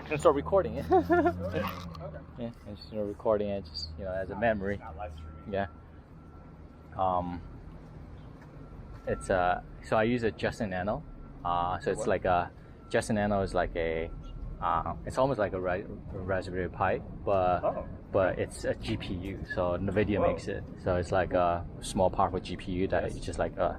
And start recording it. Okay. Yeah, and just recording it just as a memory. Not live streaming. Yeah. It's so I use a Justin Nano. So it's like a Justin Nano is like a it's almost like a Raspberry Pi, but it's a GPU. So NVIDIA makes it. So it's like a small, powerful GPU that is just like a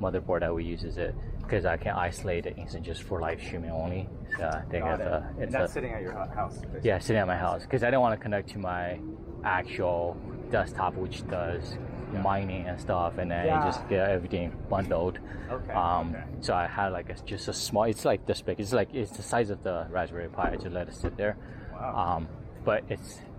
motherboard that we uses it because I can isolate the instant just for live streaming only. So I think And that's sitting at your house. Basically. Yeah, sitting at my house because I didn't want to connect to my actual desktop, which does mining and stuff, and then you just get everything bundled. Okay. So I had like just a small. It's like this big. It's the size of the Raspberry Pi. I just let it sit there. Wow. But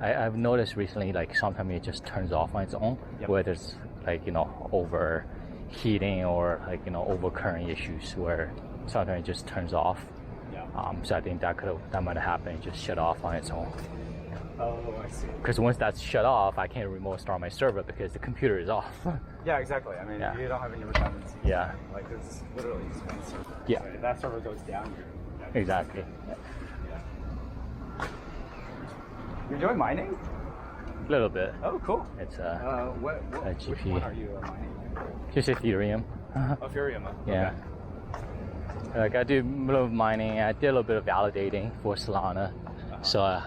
I've noticed recently like sometimes it just turns off on its own, whether it's like overheating or like overcurrent issues where sometimes it just turns off. So I think that might have happened. It just shut off on its own. Oh, I see. Because once that's shut off, I can't remote start my server because the computer is off. Yeah, exactly. I mean, you don't have any redundancy. Yeah. Like there's literally just one server. Yeah. So if that server goes down, Exactly. You're doing mining? A little bit. Oh, cool. It's which GP. one are you mining? Just Ethereum. Ethereum. Yeah. Okay. Like I do a little mining. I did a little bit of validating for Solana. So I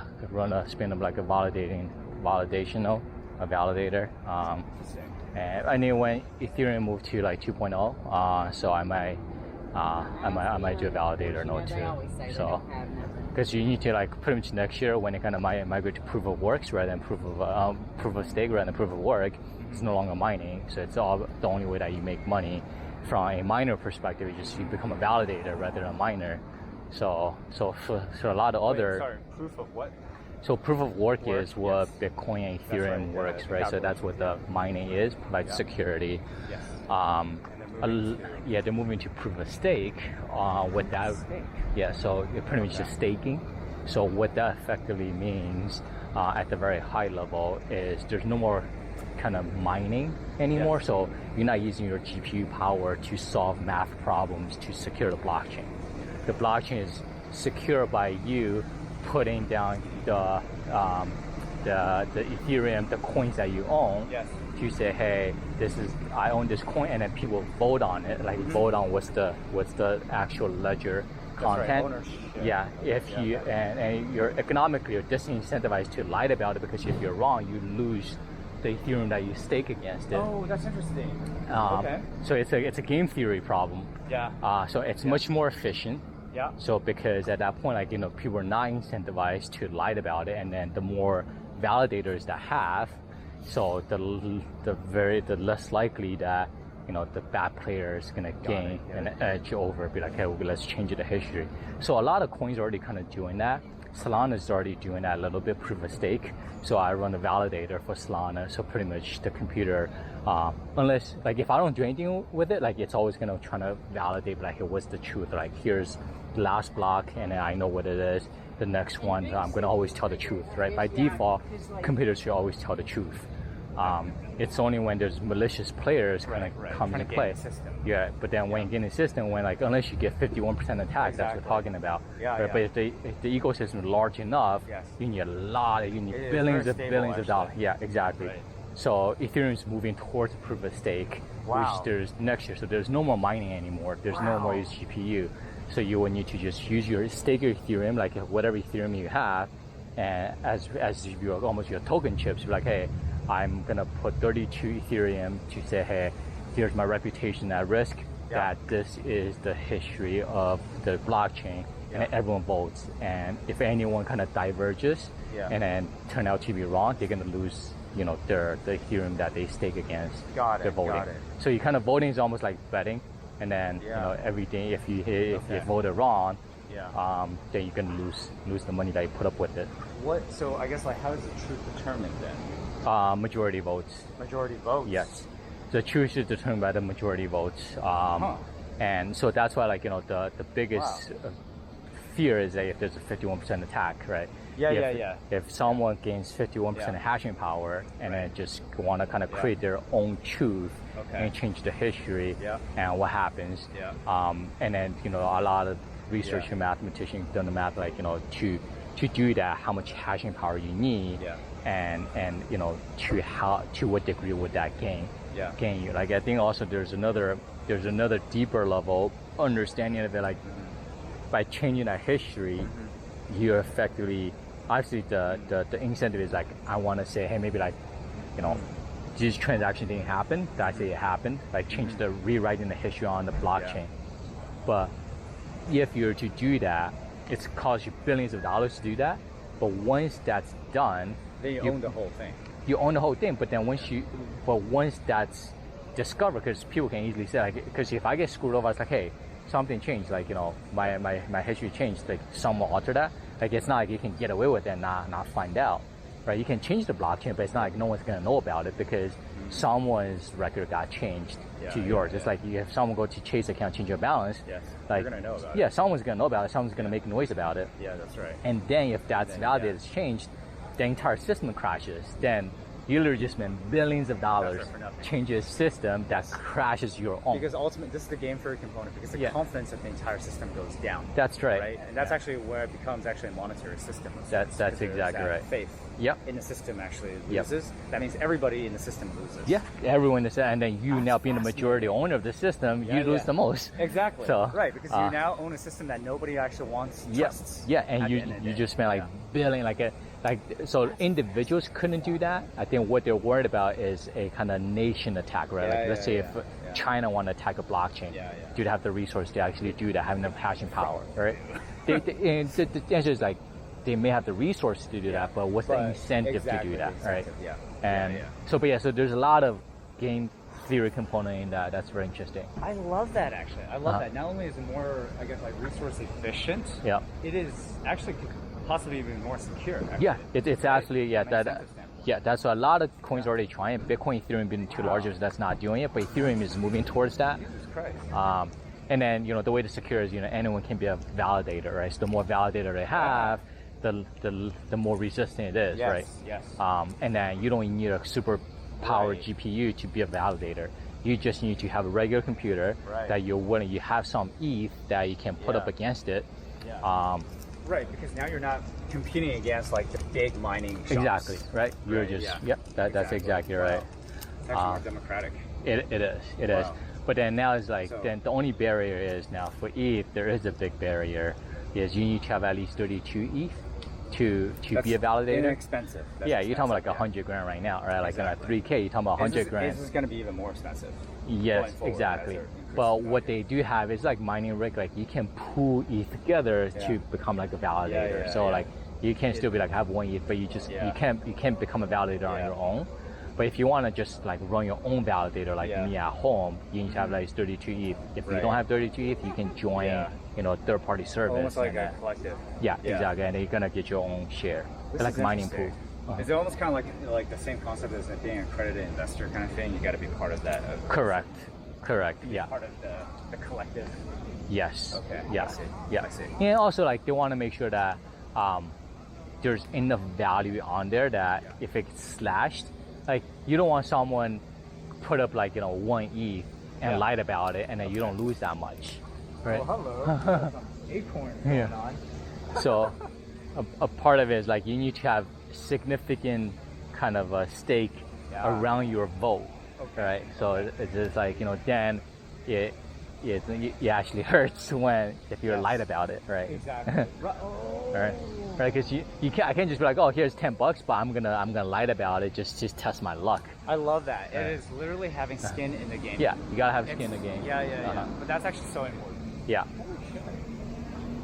spin up like a validator. Interesting. And I knew when Ethereum moved to like 2.0, so I might do a validator node too. So because you need to like pretty much next year when it kind of migrate to proof of works rather than proof of stake rather than proof of work, it's no longer mining. So it's all the only way that you make money from a miner perspective is just you become a validator rather than a miner. So for a lot of other proof of what? So proof of work is what Bitcoin and Ethereum works, right? So that's what the mining is, like security. Yes. They're moving to proof of stake. With that, so you're pretty much just staking. So what that effectively means at the very high level is there's no more kind of mining anymore. Yes. So you're not using your GPU power to solve math problems to secure the blockchain. The blockchain is secure by you putting down the Ethereum, the coins that you own. Yes. To say, hey, I own this coin, and then people vote on it, like vote on what's the actual ledger content. Right, ownership. Yeah. If you and you're economically you're disincentivized to lie about it because if you're wrong, you lose the Ethereum that you stake against it. Oh, that's interesting. Okay. So it's a game theory problem. Yeah. So it's much more efficient. Yeah. So because at that point, people are not incentivized to lie about it, and then the more validators that have, so the less likely that the bad player is gonna gain an edge over. Be like, hey, let's change the history. So a lot of coins are already kind of doing that. Solana is already doing that a little bit, proof of stake. So I run a validator for Solana. So pretty much the computer, unless like if I don't do anything with it, like it's always gonna try to validate like, hey, what's the truth? Like here's the last block, and then I know what it is. The next one, I'm gonna always tell the truth, right? By default, computers should always tell the truth. It's only when there's malicious players gonna come into play. Yeah, but then when you get in the system, unless you get 51% attack, that's what we're talking about. Right? But if the ecosystem is large enough, you need billions of dollars. Yeah, exactly. Right. So Ethereum is moving towards proof of stake, which there's next year. So there's no more mining anymore. There's no more use GPU. So you will need to just stake your Ethereum, like whatever Ethereum you have, and as almost your token chips, like, hey, I'm gonna put 32 Ethereum to say, hey, here's my reputation at risk, that this is the history of the blockchain, and everyone votes. And if anyone kind of diverges and then turn out to be wrong, they're gonna lose, the Ethereum that they stake against their voting. Got it. So you kind of voting is almost like betting, and then everything. If you voted wrong, then you can lose the money that you put up with it. So I guess how is the truth determined then? Majority votes. Majority votes? Yes. The truth is determined by the majority votes. And so that's why, the biggest fear is that if there's a 51% attack, right? If someone gains 51% hashing power and then just want to kind of create their own truth and change the history and what happens. And then, a lot of researcher mathematicians done the math, to to do that, how much hashing power you need, and you know, to what degree would that gain you. Like I think also there's another deeper level understanding of it. Like by changing that history, you're effectively, obviously the incentive is like, I want to say, hey, maybe like, you know, this transaction didn't happen, that I say it happened, like change the rewriting the history on the blockchain. But if you're to do that, it's cost you billions of dollars to do that. But once that's done, then you own the whole thing. You own the whole thing. But then once that's discovered, because people can easily say, like, because if I get screwed over, it's like, hey, something changed, like, you know, my history changed, like someone altered that. Like, it's not like you can get away with it and not find out, right? You can change the blockchain, but it's not like no one's gonna know about it because someone's record got changed to yours. It's like if someone go to Chase account, change your balance, like, you're gonna know about it. Yeah, someone's gonna know about it. Someone's gonna make noise about it. Yeah, that's right. And then if that's validated, it's changed, the entire system crashes. Then you literally just spend billions of dollars change a system that crashes your own. Because ultimately, this is the game theory component, because the confidence of the entire system goes down. That's right. And that's actually where it becomes actually a monetary system. That's exactly right. Faith in the system actually loses. That means everybody in the system loses. Yeah, everyone is, and then you now being the majority owner of the system, you lose the most. Exactly. So, right, because you now own a system that nobody actually wants, trusts. Yeah, and you just spend like billion, so individuals couldn't do that. I think what they're worried about is a kind of nation attack, right? Like let's say if China want to attack a blockchain, do they have the resource to actually do that, have enough hashing power, right? And the answer is like, they may have the resource to do that, but what's the incentive to do that, right? So there's a lot of game theory component in that. That's very interesting. I love that, actually. I love that. Not only is it more, I guess, like resource efficient, it is actually possibly even more secure. Actually. Yeah, it's actually, that's what a lot of coins are already trying. Bitcoin, Ethereum being two largest, that's not doing it, but Ethereum is moving towards that. Jesus Christ. And then, you know, the way to secure is, you know, anyone can be a validator, right? So the more validator they have, the more resistant it is, right? Yes. And then you don't need a super powered GPU to be a validator. You just need to have a regular computer that you have some ETH that you can put up against it. Right, because now you're not competing against like the big mining shops. Exactly, right? You're just, that's exactly right. It's actually more democratic. It is. But then now it's like, then the only barrier is now for ETH, there is a big barrier, is you need to have at least 32 ETH to be a validator. Inexpensive. You're talking about like 100 grand right now, right? Like at 3K, you're talking about 100 grand. This is going to be even more expensive. Yes, exactly. But what they do have is like mining rig, like you can pool ETH together to become like a validator. So like you can still be like have one ETH, but you can't become a validator on your own. But if you want to just like run your own validator, like me at home, you need to have like 32 ETH. If you don't have 32 ETH, you can join, you know, third-party service. Almost like a collective. Yeah, exactly. And you're gonna get your own share. It's like mining pool. Is it almost kind of like the same concept as being an accredited investor kind of thing? You got to be part of that. Correct. Yeah. Part of the collective. Yes. Okay. Yeah. I see. And also like they want to make sure that there's enough value on there that if it gets slashed, like you don't want someone put up like, you know, 1 ETH and lied about it and then you don't lose that much, right? Oh, hello. Some acorn going on. So a part of it is like you need to have significant kind of a stake around your vote, right? So it's just like, you know, then it actually hurts if you're lied about it, right? Exactly. Right, because I can't just be like, oh, here's $10, but I'm gonna lie about it just test my luck. I love that. It is literally having skin in the game. Yeah, you gotta have skin in the game. Yeah. But that's actually so important. Yeah.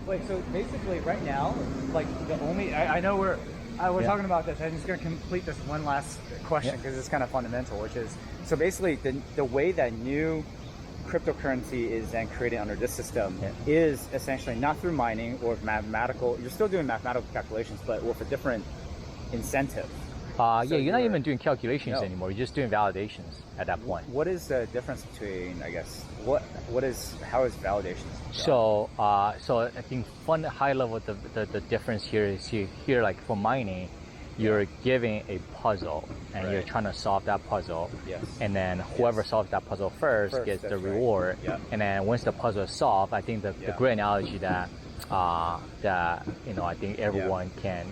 Wait, so basically right now, like the only, I know we're talking about this. I'm just going to complete this one last question because it's kind of fundamental, which is, so basically the way that new cryptocurrency is then created under this system is essentially not through mining or mathematical, you're still doing mathematical calculations, but with a different incentive. You're not even doing calculations anymore. You're just doing validations at that point. What is the difference between, I guess, how is validations done? So I think high level, the difference here is here like for mining, you're giving a puzzle and you're trying to solve that puzzle. Yes. And then whoever solves that puzzle first gets the reward. Yeah. And then once the puzzle is solved, I think the great analogy that that I think everyone can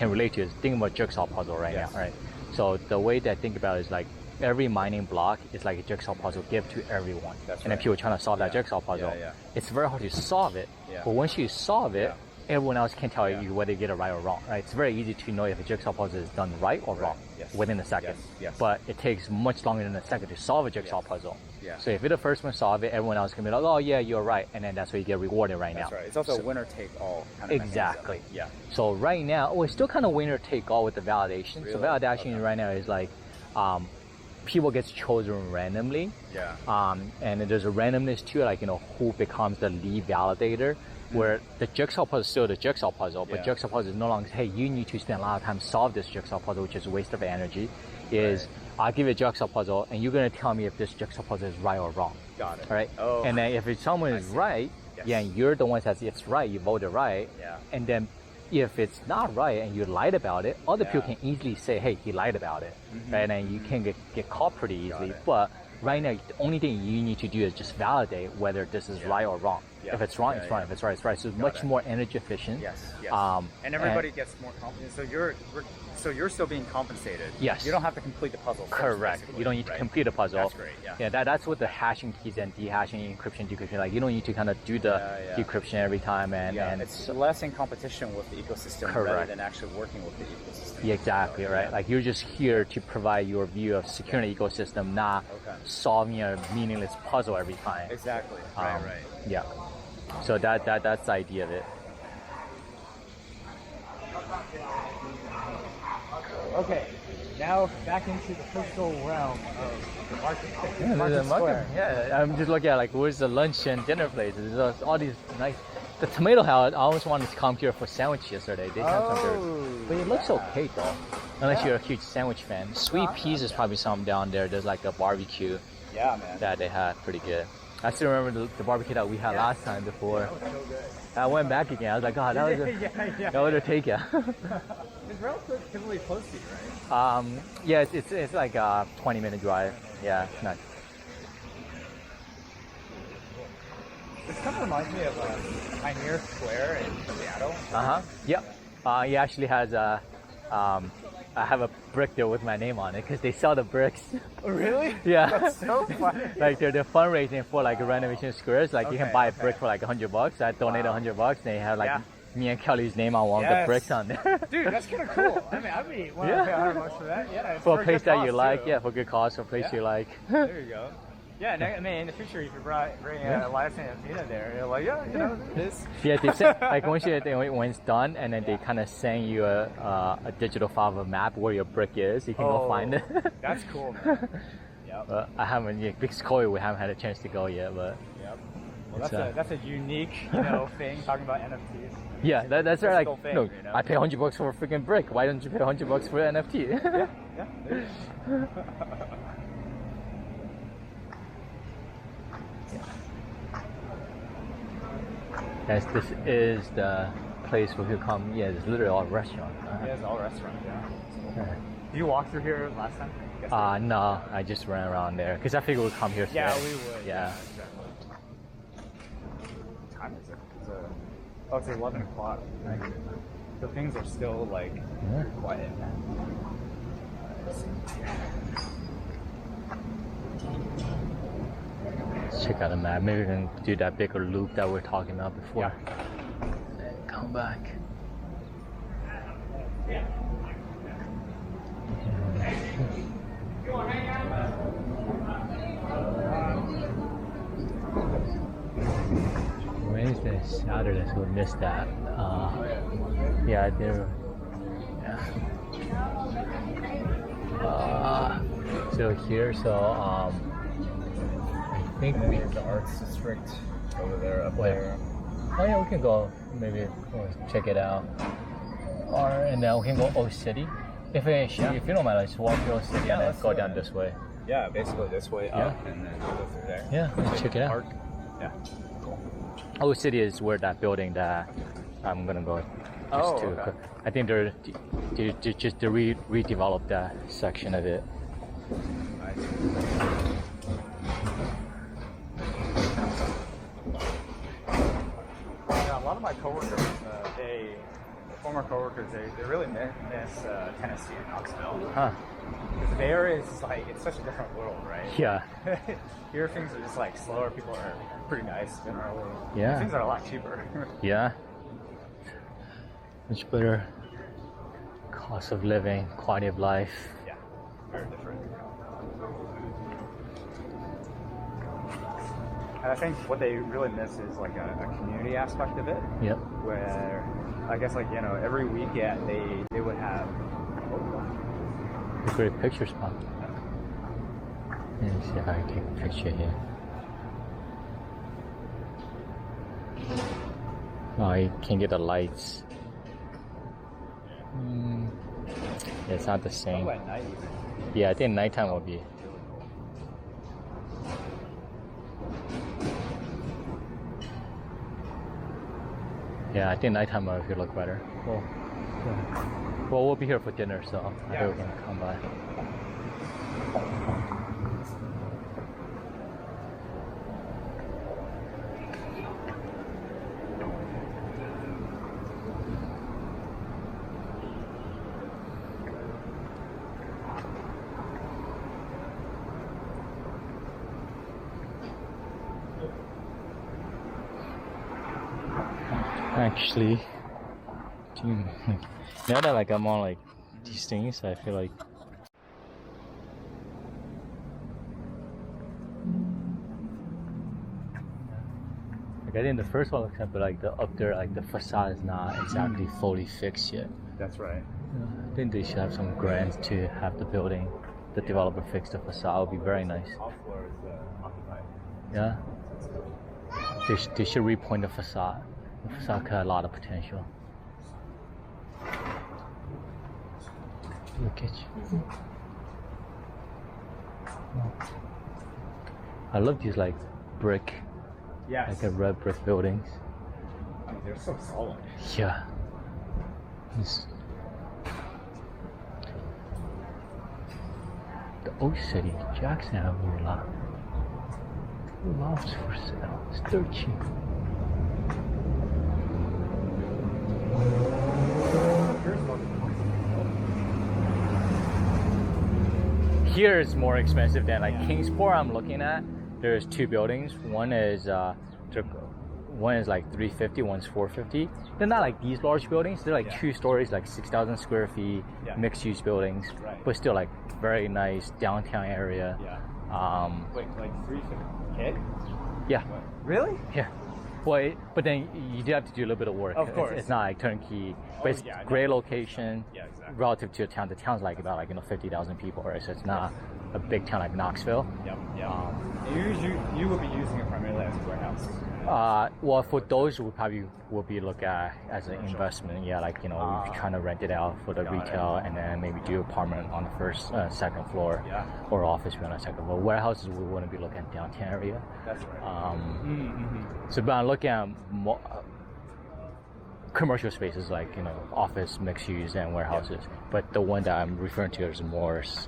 relate to is think about jigsaw puzzle right now, right? So the way that I think about it is like every mining block is like a jigsaw puzzle given to everyone. And then people trying to solve that jigsaw puzzle. It's very hard to solve it, but once you solve it, everyone else can tell you whether you get it right or wrong, right? It's very easy to know if a jigsaw puzzle is done right or wrong within a second. But it takes much longer than a second to solve a jigsaw puzzle. So if you're the first one to solve it, everyone else can be like, oh yeah, you're right, and then that's where you get rewarded right now. That's right. It's also winner take all kind of exactly. Yeah. So right now, it's still kind of winner take all with the validation. Really? So validation right now is like people gets chosen randomly. And there's a randomness to it, like who becomes the lead validator. Where the jigsaw puzzle is still the jigsaw puzzle, but jigsaw puzzle is no longer, hey, you need to spend a lot of time solve this jigsaw puzzle, which is a waste of energy. I'll give you a jigsaw puzzle, and you're going to tell me if this jigsaw puzzle is right or wrong. Got it. Right? Oh. And then if someone is right, and you're the one that says it's right, you voted right. And then if it's not right and you lied about it, other people can easily say, hey, he lied about it. Right? And you can get caught pretty easily. But right now, the only thing you need to do is just validate whether this is right or wrong. If it's wrong, it's wrong. If it's right, it's right. So it's much more energy efficient. And everybody gets more confident. So you're still being compensated. Yes. You don't have to complete the puzzle. Correct. You don't need to complete a puzzle. That's great. That's what the hashing keys and dehashing, encryption, decryption. Like you don't need to kind of do the decryption every time. And it's less in competition with the ecosystem rather than actually working with the ecosystem. Yeah, exactly, right? Like you're just here to provide your view of securing the ecosystem, not solving a meaningless puzzle every time. Exactly. Right. Yeah. So that's the idea of it. Okay, now back into the crystal realm of the market square. Yeah, I'm just looking at like where's the lunch and dinner places. There's all these nice. The Tomato House, I almost wanted to come here for sandwich yesterday. They had some, but it looks okay though, unless you're a huge sandwich fan. Sweet Peas is probably some down there. There's like a barbecue that they had pretty good. I still remember the barbecue that we had last time before. That was so good. I went back again. I was like, God, that was that was a take ya. It's relatively close to you, right? Yeah, it's like a 20-minute drive. Yeah, it's nice. This kind of reminds me of Pioneer Square in Seattle. Yep. He actually has a. I have a brick there with my name on it because they sell the bricks. Oh, really? Yeah. That's so funny. Like they're fundraising for like renovation squares. Like you can buy a brick for like $100. I donate $100. And they have like me and Kelly's name on one of the bricks on there. Dude, that's kind of cool. I mean, I'd be willing to pay $100 for that. Yeah. For a place that you like, for good cause, for a place you like. There you go. Yeah, I mean, in the future, if you bring Elias and Athena there, you're like, this. Yeah, they send, like when it's done, and then they kind of send you a digital file of a map where your brick is. You can go find it. That's cool, man. Yep. I haven't, because Chloe, we haven't had a chance to go yet, but. Yep. Well, that's a unique, thing, talking about NFTs. Yeah, that's right. Like, thing, I pay $100 for a freaking brick. Why don't you pay $100 for an NFT? Yeah. Yes, this is the place where you come. Yeah, it's literally all restaurants. Yeah, it's all restaurants. Yeah. Did you walk through here last time? No, I just ran around there because I figured we'd come here today. Yeah, we would. Yeah. What time is it? It's 11 o'clock. Right? So things are still like quiet. Let's check out the map. Maybe we can do that bigger loop that we were talking about before. And then come back. Wednesday, Saturday, so we missed that. Yeah, there. Yeah. So here, I think the arts district over there, up there. Oh yeah, we can go maybe check it out. And then we can go Old City. If you don't mind, let's walk to Old City and then go down this way. Yeah, basically this way up and then go through there. Yeah, let's check it out. Park. Yeah. Cool. Old City is where that building that I'm gonna go. Okay. I think they're just to redevelop that section of it. coworkers, former coworkers, they really miss Tennessee and Knoxville. Huh. Because the Bay Area is like, it's such a different world, right? Yeah. Here things are just like slower. People are pretty nice generally. Yeah. Things are a lot cheaper. Yeah. Much better cost of living, quality of life. Yeah, very different. And I think what they really miss is like a community aspect of it. Yep. Where I guess like, you know, every weekend they would have a great picture spot. Let me see if I can take a picture here. Oh, you can't get the lights. Yeah, it's not the same. Oh, at night even. Yeah, I think nighttime will be. Yeah, I think nighttime will look better. Well, we'll be here for dinner, so I think we can come by. Actually, now that like I'm on like these things, I feel like I think the first one looks but like the up there, like the facade is not exactly fully fixed yet. That's right. I think they should have some grants to have the building, the developer fix the facade. It would be very nice. All floor is occupied. Yeah. They should repoint the facade. The facade got a lot of potential. Look at you. I love these like brick, Yes. like a red brick buildings. I mean, they're so solid. Yeah. The Oak City, Jackson Avenue lot. Lots for sale. It's dirt cheap. Here it's more expensive than like Kingsport. I'm looking at. There's two buildings. One is like 350, one's 450. They're not like these large buildings. They're like 2 stories, like 6,000 square feet, mixed-use buildings, but still like very nice downtown area. Yeah. Wait, like 350K? Yeah. What? Really? Yeah. Well, but then you do have to do a little bit of work. Of course. It's not like turnkey, but it's great location. Yeah, exactly. Relative to a town. The town's like about 50,000 people, right? So it's not a big town like Knoxville. Yep. You would be using it primarily as a warehouse. Well, for those we probably will be look at as an investment. Yeah, like we're trying to rent it out for the retail, and then maybe do apartment on the first, second floor, or office on the second floor. Warehouses we want to be looking at downtown area. That's right. So, but I'm looking at commercial spaces like office, mixed use, and warehouses. But the one that I'm referring to is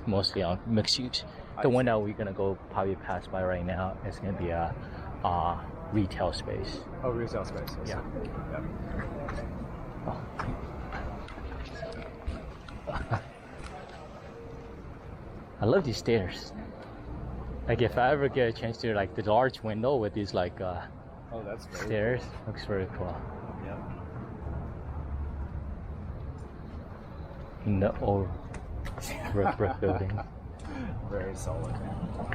mostly on mixed use. The one that we're gonna go probably pass by right now is gonna be a retail space. Oh, retail space. Yeah. Oh. I love these stairs. Like if I ever get a chance to like the large window with these like that's very stairs, looks very cool. Yeah. In the old brick building. Very solid.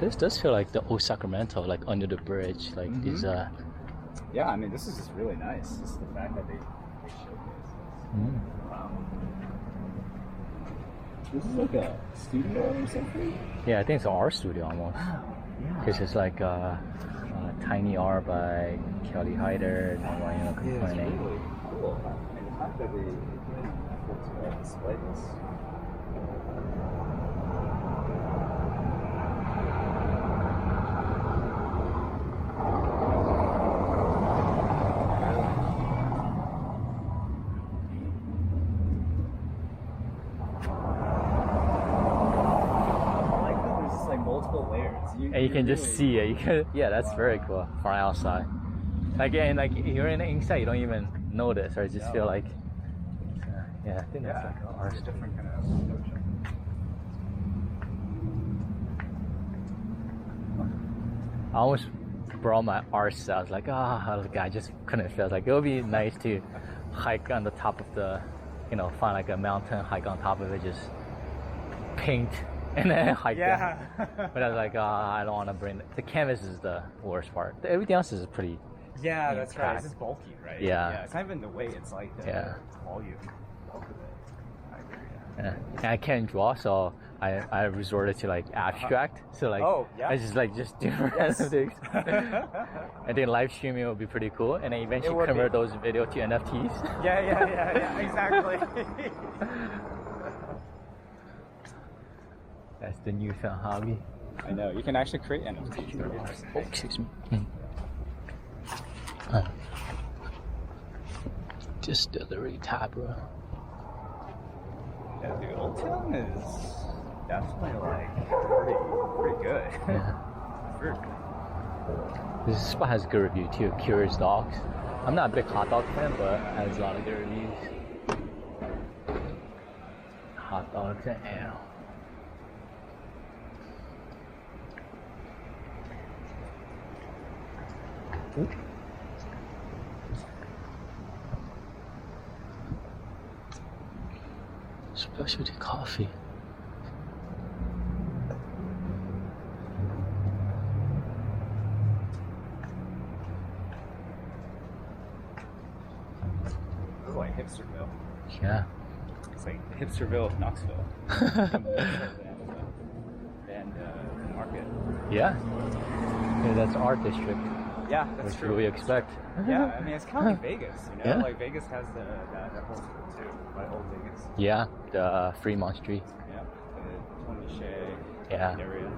This does feel like the old Sacramento, like under the bridge, like these. Yeah, I mean, this is just really nice. Just the fact that they showcase this. Wow. This is like a studio or something? Yeah, I think it's an art studio almost. Wow. Yeah. Because it's like Tiny Art by Kelly Hyder, Yeah, it's really cool. And the fact that they put in effort to display this. And you can just see it. Yeah, that's very cool from outside. Like, and like you're in the inside, you don't even notice, or I just feel like, yeah, I think that's like it's a different kind of dojo. I almost brought my art set. I was like, I just couldn't feel like it would be nice to hike on the top of the, find like a mountain, hike on top of it, just paint and then hike down. But I was like, I don't want to bring the canvas is the worst part. Everything else is pretty. Yeah, that's right. It's just bulky, right? Yeah. It's not even the weight. It's like the volume. Bulk of it. I agree. Yeah. And I can't draw, so I resorted to like abstract. So like, I just do random things. I think live streaming would be pretty cool, and then eventually convert those video to NFTs. Yeah, exactly. That's the newfound hobby. I know. You can actually create NFTs. Oh, excuse me. Distillery Tabra. Yeah, dude, Old Town is definitely like pretty good. Yeah. This spot has good review too. Curious Dogs. I'm not a big hot dog fan, but it has a lot of good reviews. Hot dogs and ale. Ooh. Specialty coffee. This is like Hipsterville. Yeah. It's like Hipsterville of Knoxville. and the market. Yeah. That's art district. Yeah, that's true. What we expect. Yeah, I mean it's kind of like Vegas, Yeah. Like Vegas has that whole school too, like old Vegas. Yeah, the Fremont Street. Yeah, the Tony Shea area.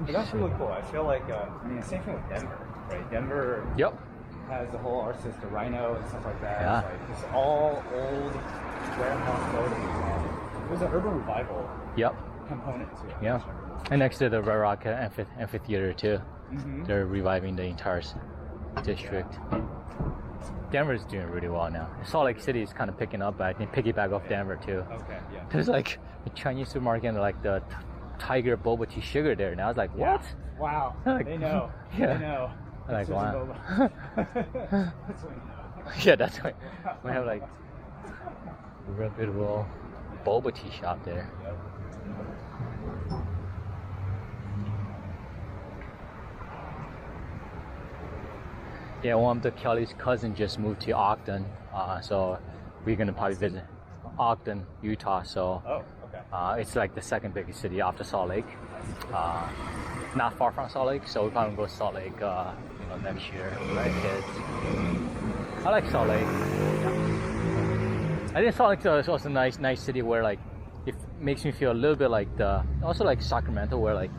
But that's really cool. I feel like same thing with Denver, right? Denver. Has the whole art system, the Rhino and stuff like that. Yeah. It's all old warehouse buildings. There's an urban revival. Component to it. Yeah. And next to the Red Rock Amphitheater too. They're reviving the entire district. Denver's doing really well now. Salt Lake City is kind of picking up, but I think piggyback off Denver too. Okay, yeah. There's like a Chinese supermarket and like the Tiger Boba Tea Sugar there. And I was like, what? Wow. Like, they know. Yeah. They know. Like, wow. That's what we know. Yeah, that's why we have like a reputable boba tea shop there. Yeah, one of the Kelly's cousin just moved to Ogden, so we're gonna probably visit Ogden, Utah. So it's like the second biggest city after Salt Lake. Not far from Salt Lake, so we're probably gonna go to Salt Lake, next year with the kids. I like Salt Lake. I think Salt Lake is also a nice city where like it makes me feel a little bit like also like Sacramento, where like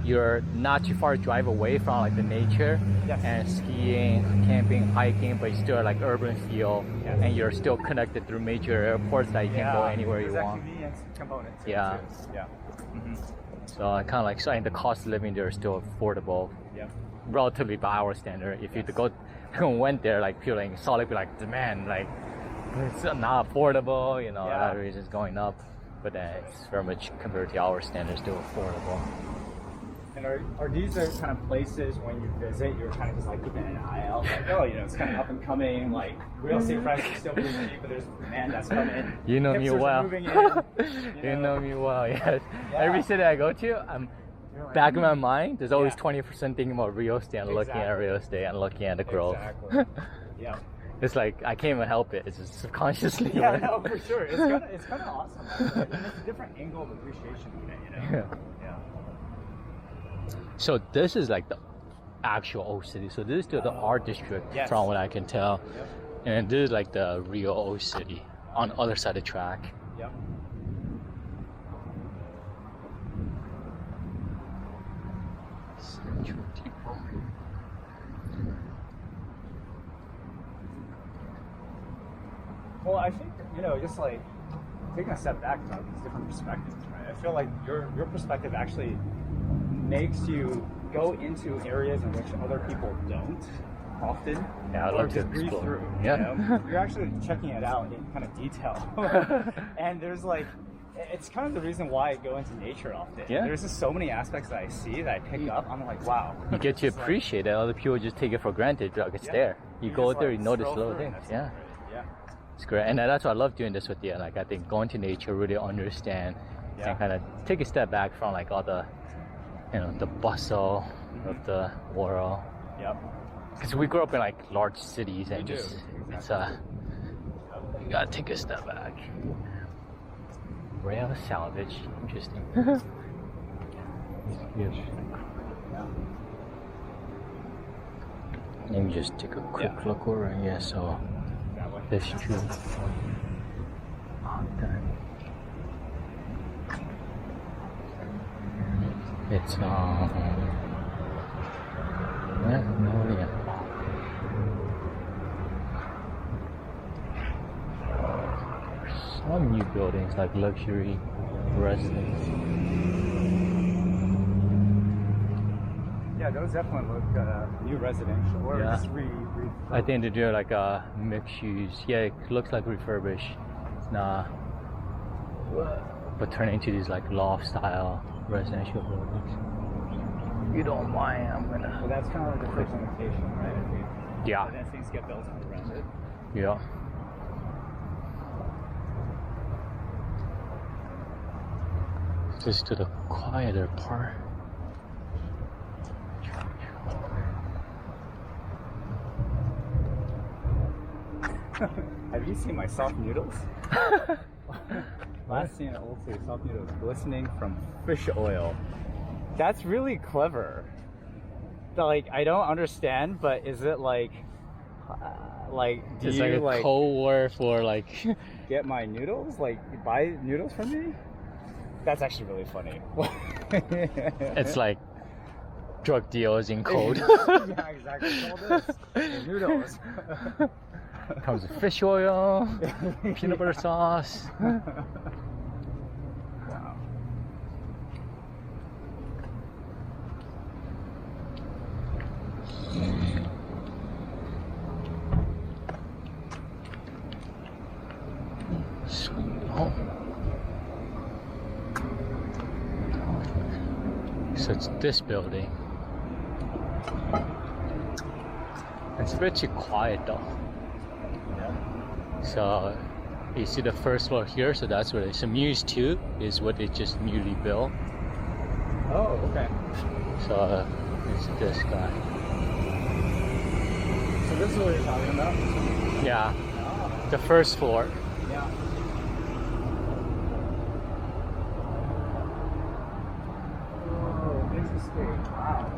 you're not too far to drive away from like the nature and skiing, camping, hiking, but you still like urban feel, and you're still connected through major airports that you can go anywhere you want. Convenience component to it too. So I kind of like, and the cost of living there is still affordable, relatively by our standard. If you went there, like feeling Salt Lake, be like, man, like it's not affordable, that is just going up, but then it's very much compared to our standards still affordable. And are these the kind of places when you visit, you're kind of just like keeping an eye out, like, it's kind of up and coming, like real estate prices are still pretty cheap, but there's demand that's coming. You know me well. You know me well, yes. Every city I go to, I'm back in my mind, there's always 20% thinking about real estate and looking at real estate and looking at the growth. Exactly. Yeah. It's like I can't even help it. It's just subconsciously. Yeah, no, for sure. It's kind of awesome. It's a different angle of appreciation, Yeah. So this is like the actual old city. So this is still the art district, from what I can tell, and this is like the real old city on the other side of the track. Yep. Well, I think just like taking a step back about these different perspectives, right? I feel like your perspective actually makes you go into areas in which other people don't often. Yeah, I or love to just breathe explore. through. Yeah. You know? You're actually checking it out in kind of detail. And there's like, it's kind of the reason why I go into nature often. Yeah. There's just so many aspects that I see that I pick up. I'm like, wow. You get to It's like- appreciate it. Other people just take it for granted. Like it's Yeah. there. You go just, there, like, you notice scroll little through and things. that's Yeah. great. Yeah. It's great. And that's why I love doing this with you. Like I think going to nature, really understand Yeah. and kind of take a step back from like all the, the bustle of the world. Yep. Because we grew up in like large cities and We do. just, it's Exactly. you gotta take a step back. Rail salvage, interesting. Yeah. Let me just take a quick look over. Yeah, so That way. this true. It's yeah, no idea. Some new buildings like luxury residence. Yeah, those definitely look new residential. Or Yeah. just I think they do like a mixed use. Yeah, it looks like refurbished. It's not, but turn into these like loft style residential buildings. You don't mind? I'm Well, gonna. that's kind of like the first indication, right? If we, Yeah. and then things get built around it. Yeah. Just to the quieter part. Have you seen my soft noodles? Last seen at Old City, soft noodles glistening from fish oil. That's really clever. Like, I don't understand, but is it like do It's you like a like code word for like. get my noodles? Like, buy noodles from me? That's actually really funny. It's like drug deals in code. Yeah, exactly. All this. Noodles. Comes with fish oil, peanut butter sauce. Wow. Sweet home. So it's this building. It's pretty quiet though. Yeah. So you see the first floor here, so that's where so Muse 2 is what they just newly built. Oh, okay. So it's this guy. So this is what you're talking about? Yeah, Oh, the first floor. yeah. Oh, interesting. Wow.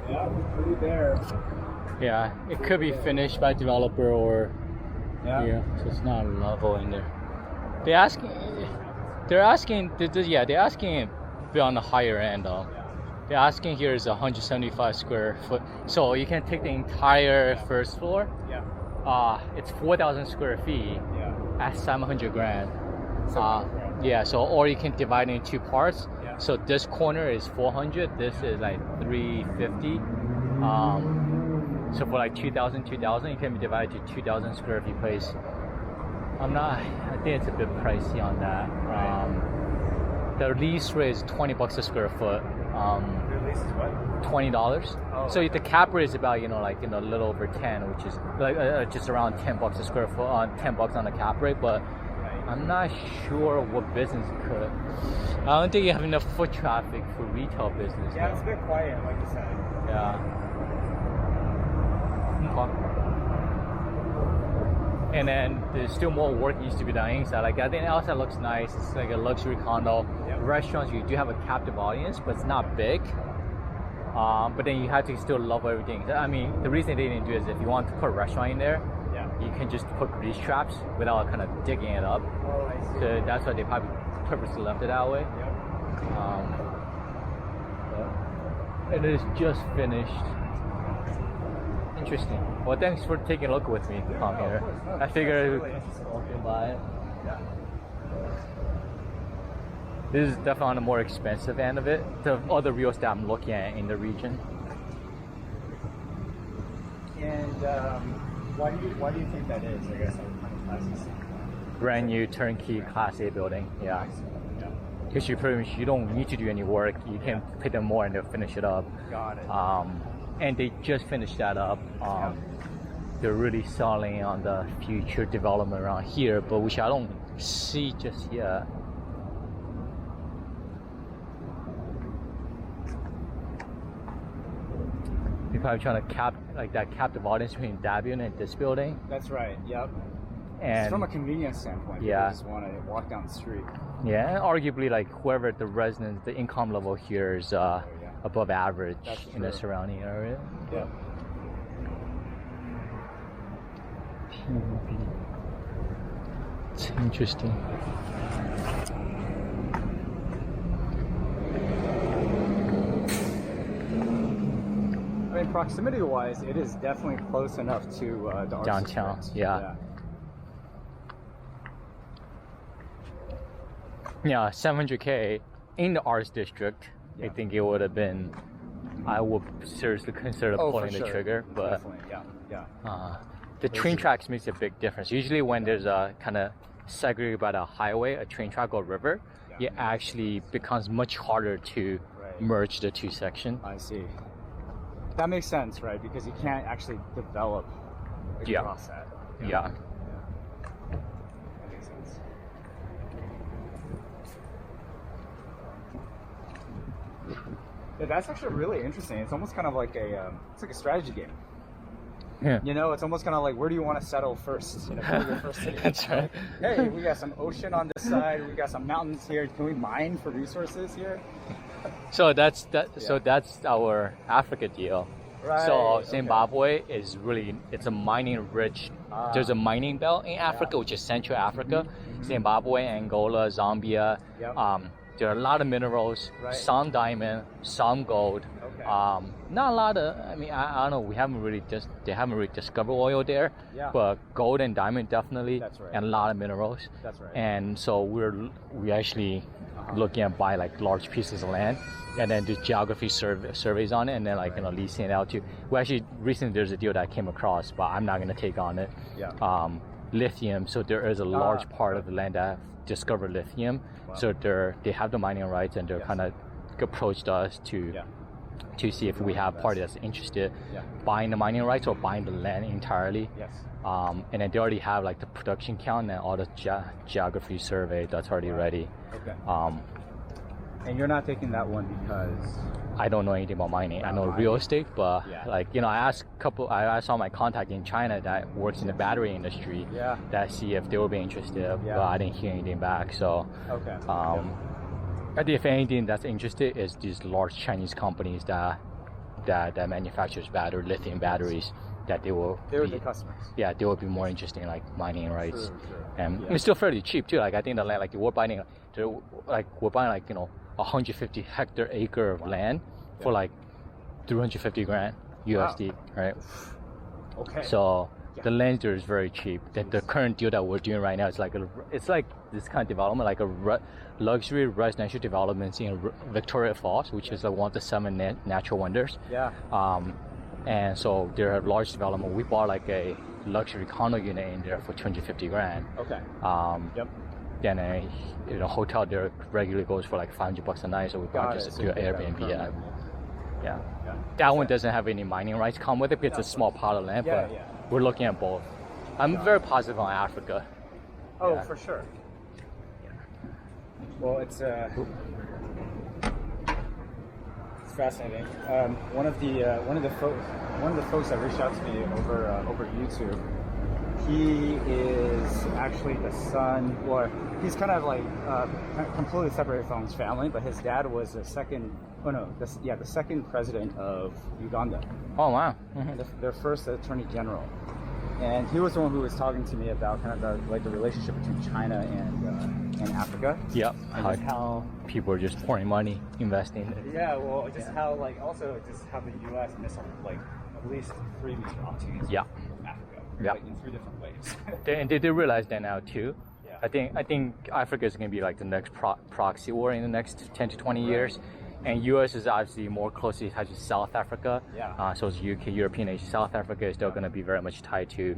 Yeah, pretty bare. Yeah, it could be finished by developer or Yeah. so it's not level in there. They're asking it be on the higher end though. They're asking here is 175 square foot, so you can take the entire first floor. Yeah. It's 4,000 square feet Yeah. at 700 grand. So, Yeah, so or you can divide it in two parts. Yeah. So this corner is 400, this is like 350. So for like 2,000, you can divide to 2,000 square feet place. I think it's a bit pricey on that. Right. The lease rate is $20 a square foot. Your lease is what? $20. Oh. So the cap rate is about a little over 10, which is like just around $10 a square foot, $10 on the cap rate. But Right. I'm not sure what business could. I don't think you have enough foot traffic for retail business. Yeah, though. it's a bit quiet, like you said. Yeah. And then there's still more work needs to be done inside. Like I think outside looks nice. It's like a luxury condo. Yep. Restaurants, you do have a captive audience, but it's not big. But then you have to still love everything. I mean, the reason they didn't do it is if you want to put a restaurant in there, Yeah. you can just put grease traps without kind of digging it up. Oh, I see. So that's why they probably purposely left it that way. Yep. Um, and it is just finished. Interesting. Well, thanks for taking a look with me, Tom. Here, I figured walking by it. Yeah. This is definitely on the more expensive end of it. The other real estate I'm looking at in the region. And why do you think that is? I guess on classes. Brand new turnkey Class A building. Yeah. Because you pretty much you don't need to do any work. You can pay them more and they'll finish it up. Got it. And they just finished that up. They're really selling on the future development around here, but which I don't see just yet. You're probably trying to captive audience between that building and this building. That's right. Yep. And it's from a convenience standpoint. Yeah. You just want to walk down the street. Yeah, and arguably like whoever the residents, the income level here is above average in the surrounding area. Yeah. It's interesting. I mean, proximity-wise, it is definitely close enough to the arts downtown. district. Yeah. Yeah, 700K in the arts district. Yeah. I think it would have been. I would seriously consider pulling the trigger, but definitely. Yeah. The train tracks makes a big difference. Usually, when there's a kind of segregated by the highway, a train track or river, it actually becomes much harder to merge the two sections. I see. That makes sense, right? Because you can't actually develop across that. Yeah. That makes sense. Yeah, that's actually really interesting. It's almost kind of like it's like a strategy game. Yeah. You know, it's almost kind of like, where do you want to settle first? You know, where's your first city? That's right. Hey, we got some ocean on this side. We got some mountains here. Can we mine for resources here? So that's So that's our Africa deal. Right. So Zimbabwe is really, it's a mining rich. There's a mining belt in Africa, which is Central Africa. Zimbabwe, Angola, Zambia. Yep. There are a lot of minerals, some diamond, some gold. Okay. Not a lot of. I mean, I don't know. They haven't really discovered oil there. Yeah. But gold and diamond definitely. That's right. And a lot of minerals. That's right. And so we actually looking at buy like large pieces of land, and then do geography surveys on it, and then leasing it out to. We actually recently there's a deal that I came across, but I'm not going to take on it. Yeah. Lithium. So there is a large part of the land that have discovered lithium. Wow. So they have the mining rights, and they're kind of approached us to see if we have party that's interested buying the mining rights or buying the land entirely. Yes. And then they already have like the production count and all the geography survey that's already ready. Okay. And you're not taking that one because I don't know anything about mining. I know real estate, but I asked all my contact in China that works in the battery industry that see if they would be interested, but I didn't hear anything back. So I think if anything that's interested is these large Chinese companies that manufactures lithium batteries, that they would be customers. Yeah, they would be more interested in like mining rights. Sure. And it's still fairly cheap too. Like I think the land, we're buying 150 hectare acre of land for like 350 grand USD, right? Okay. So the land there is very cheap. The current deal that we're doing right now is it's like this kind of development, like a luxury residential development in Victoria Falls, which is like one of the 7 natural wonders. Yeah. And so they're a large development. We bought like a luxury condo unit in there for 250 grand. Okay. Then a hotel there regularly goes for like $500 a night, so we bought just do an Airbnb. Yeah. That one doesn't have any mining rights come with it, because it's a small part of land, but we're looking at both. I'm very positive on Africa. Oh, for sure. Well, it's fascinating. One of the folks that reached out to me over YouTube, he is actually the son, or he's kind of like completely separated from his family, but his dad was the second president of Uganda. Oh wow! Their first attorney general. And he was the one who was talking to me about kind of the relationship between China and Africa. Yep. And how people are just pouring money, investing. Yeah, well, just how also just how the U.S. missed at least 3 major opportunities. Yeah. From Africa. Yeah. In 3 different ways. And they realize that now too. Yeah. I think Africa is going to be like the next proxy war in the next 10 to 20 years. And U.S. is obviously more closely tied to South Africa. Yeah. So is UK, European Asia. South Africa is still going to be very much tied to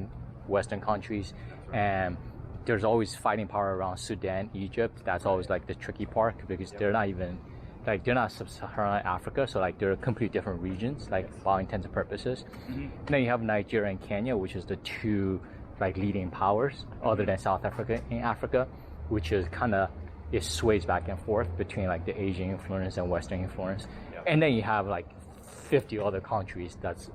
Western countries. Right. And there's always fighting power around Sudan, Egypt. That's always like the tricky part because they're not even, they're not sub-Saharan Africa. So like they're completely different regions, like for all intents and purposes. Mm-hmm. And then you have Nigeria and Kenya, which is the 2 like leading powers other than South Africa in Africa, which is kind of, it sways back and forth between like the Asian influence and Western influence. Yep. And then you have like 50 other countries that's,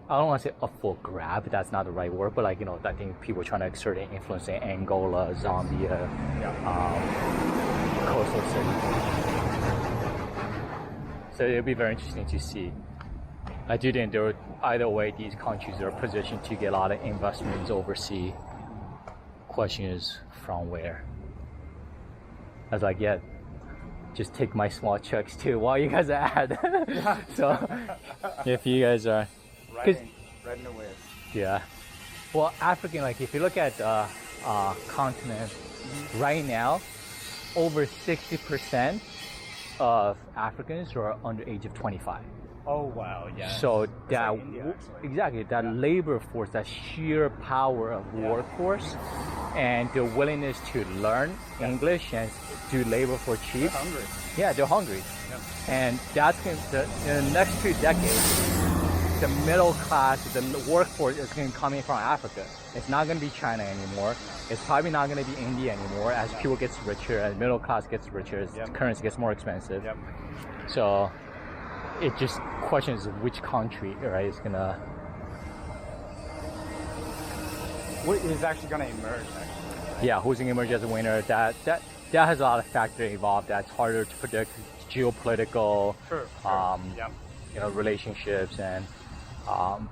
I don't want to say up for grab, that's not the right word, but like, you know, I think people are trying to exert an influence in Angola, Zambia, coastal cities. So it'll be very interesting to see. I do think there, either way, these countries are positioned to get a lot of investments overseas. Question is from where? I was like, yeah, just take my small checks too while you guys are at. So if you guys are riding the wave. Yeah. Well, African, like if you look at the continent right now, over 60% of Africans are under age of 25. Oh wow, yeah. So that like India, exactly that labor force, that sheer power of workforce, and the willingness to learn English and do labor for cheap. They're hungry. Yeah, they're hungry. Yeah. And that's in the next 2 decades, the middle class, the workforce is going to come in from Africa. It's not going to be China anymore. It's probably not going to be India anymore. As people gets richer, as middle class gets richer, as currency gets more expensive. Yep. So it just questions which country, right, is gonna. What is actually gonna emerge? Actually? Yeah, who's gonna emerge as a winner? That has a lot of factors involved. That's harder to predict. Geopolitical, you know, relationships and.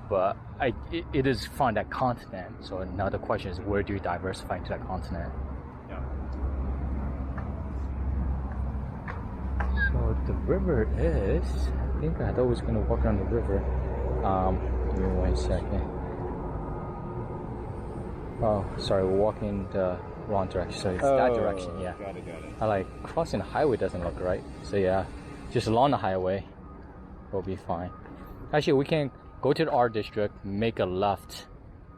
But it is from that continent. So now the question is, where do you diversify into that continent? Yeah. So the river is. I think I thought I was gonna walk around the river. Give me 1 second. Oh, sorry, we're walking the wrong direction. So it's that direction, yeah. Got it. I like crossing the highway doesn't look right. So yeah, just along the highway, we'll be fine. Actually, we can go to the art district, make a left.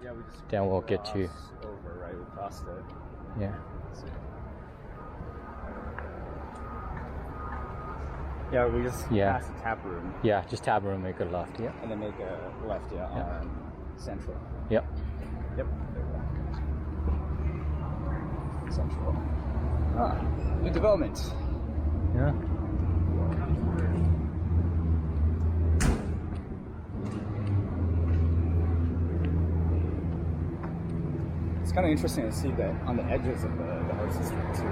Yeah, we just. Then we'll get to. Over, right? We crossed it. Yeah. Yeah, we just pass the tap room. Yeah, just tap room, make a left, yeah. And then make a left, on Central. Yep. Yep. Central. New development. Yeah. It's kind of interesting to see that on the edges of the house district too.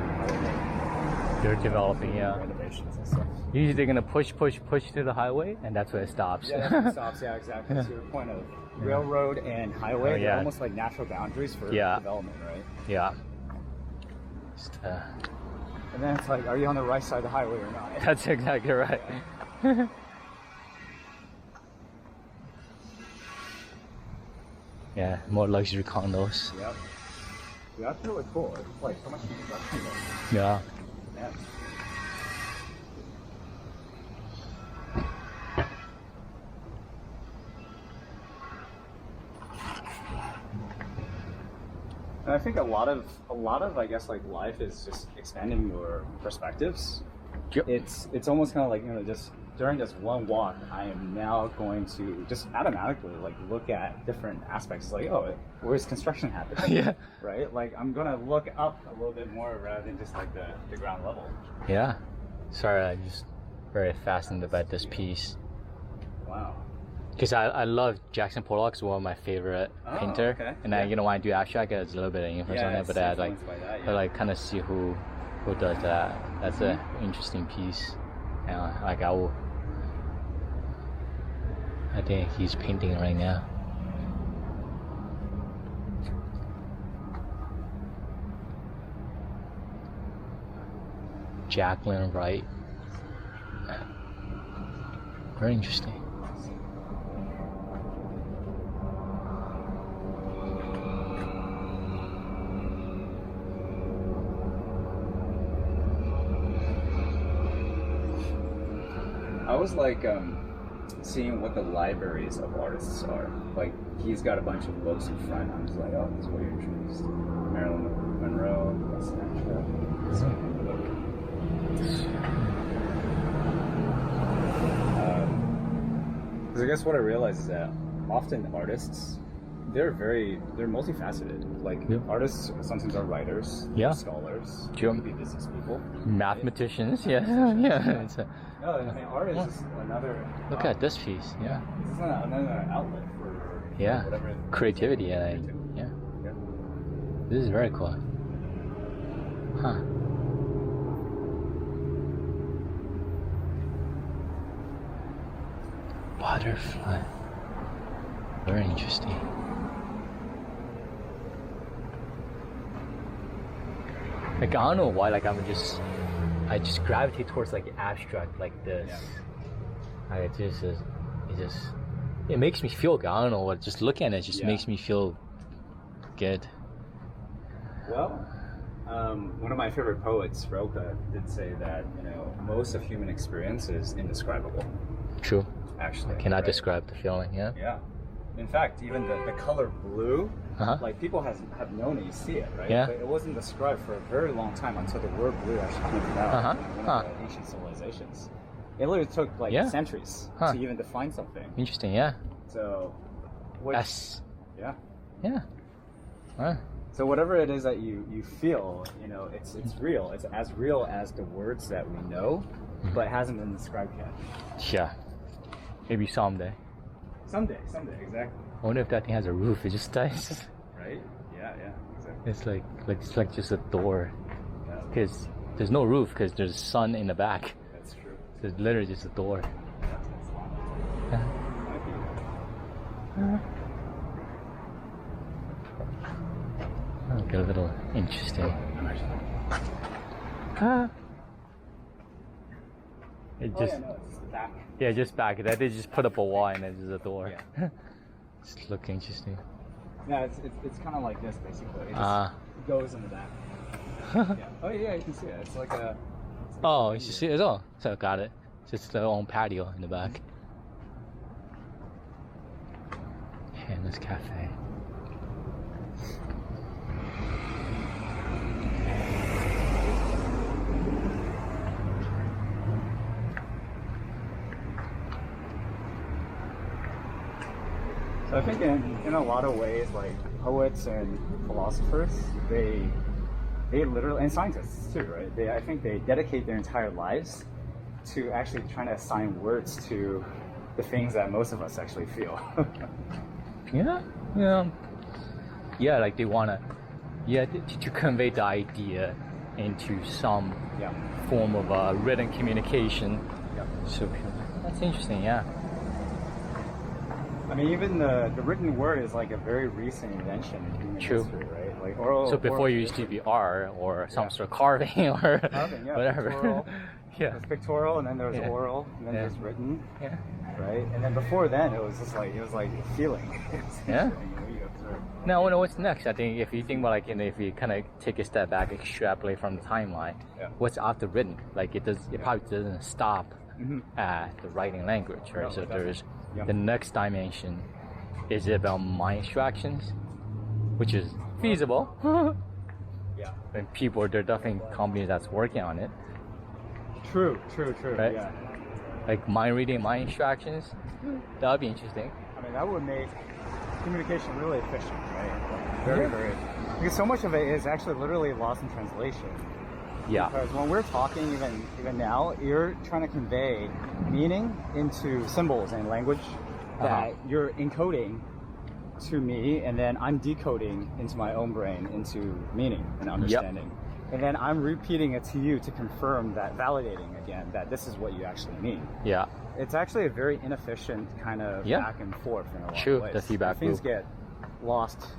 They're developing, renovations and stuff. Usually they're gonna push to the highway, and that's where it stops. Yeah, it stops. Yeah, exactly. To your point of railroad and highway, they're almost like natural boundaries for development, right? Yeah. And then it's like, are you on the right side of the highway or not? That's exactly right. Yeah, yeah, more luxury condos. Yep. Yeah, that's really cool. It's like so much construction there. Yeah. Yeah. And I think a lot of I guess like life is just expanding your perspectives. Yep. It's almost kind of like, you know, just during this one walk, I am now going to just automatically like look at different aspects. Like, oh, where's construction happening? Yeah. Right. Like I'm gonna look up a little bit more rather than just like the ground level. Yeah. Sorry, I just very fascinated about this piece. Wow. Because I love Jackson Pollock's one of my favorite painter, okay. and then you know when I do abstract, there's a little bit of influence on it, but I like kind of see who does that. That's an interesting piece. And like I think he's painting right now. Jacqueline Wright. Very interesting. I was like seeing what the libraries of artists are. Like he's got a bunch of books in front. I'm just like, oh, this is what you're introduced. Marilyn Monroe, because I guess what I realize is that often artists, they're multifaceted. Like artists sometimes are writers, scholars, could be business people, mathematicians. Yeah. It's no, I mean art is just another. Look at this piece. Yeah. This is another outlet for whatever creativity. Yeah. This is very cool. Huh. Butterfly. Very interesting. Like I don't know why. Like I just gravitate towards like abstract like this. It makes me feel good. I don't know what. Just looking at it just makes me feel good. Well, one of my favorite poets, Rilke, did say that most of human experience is indescribable. True. Actually, I cannot describe the feeling. Yeah. Yeah. In fact, even the color blue, like people have known it, you see it, right? Yeah. But it wasn't described for a very long time until the word blue actually came about in one of the ancient civilizations. It literally took like centuries to even define something. Interesting, yeah. So, S. Yeah. Yeah. Huh. So whatever it is that you feel, it's real. It's as real as the words that we know, but it hasn't been described yet. Yeah. Maybe someday. Someday, exactly. I wonder if that thing has a roof. It just dies. Right? Yeah, exactly. It's like just a door. Because there's no roof because there's sun in the back. That's true. So it's literally just a door. Get a little interesting. It just it's back. Yeah, just back. That they just put up a wall and then just a door. Yeah. Just look interesting. Yeah, it's kind of like this basically. It just goes in the back. Yeah. Oh yeah, you can see it. It's like a. Oh, you see it as well. So got it. Just their own patio in the back. And this cafe. So I think in a lot of ways, like poets and philosophers, they literally, and scientists too, right? I think they dedicate their entire lives to actually trying to assign words to the things that most of us actually feel. Yeah, like they wanna, to convey the idea into some form of written communication. So that's interesting, yeah. I mean, even the written word is like a very recent invention in human history, right? Like oral. So before you used to be art or some sort of carving or whatever. Pictorial. There's pictorial, and then there's oral, and then there's written. Yeah. Right, and then before then, it was like feeling. Yeah. Now, what's next? I think if you think about if you kind of take a step back, extrapolate from the timeline, what's after written? Like it probably doesn't stop at the writing language, right? So there's the next dimension. Is it about mind extractions, which is feasible? And there are definitely companies that's working on it. True. Right? Yeah. Like mind reading, mind extractions. That would be interesting. I mean, that would make communication really efficient, right? Very. Because so much of it is actually literally lost in translation. Yeah. Because when we're talking, even now, you're trying to convey meaning into symbols and language that you're encoding to me, and then I'm decoding into my own brain into meaning and understanding. And then I'm repeating it to you to confirm that, validating again that this is what you actually mean. Yeah. It's actually a very inefficient kind of back and forth in a lot of ways. The feedback Things loop. get lost,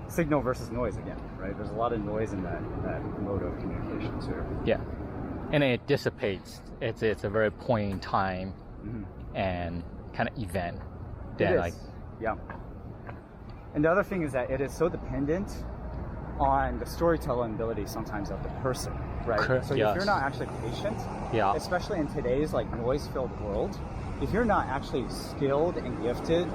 signal versus noise again, right? There's a lot of noise in that mode of communication too. Yeah. and then it dissipates. It's a very point in time and kind of event. Then like yeah. And the other thing is that it is so dependent on the storytelling ability sometimes of the person, right? So if you're not actually patient, especially in today's like noise-filled world, if you're not actually skilled and gifted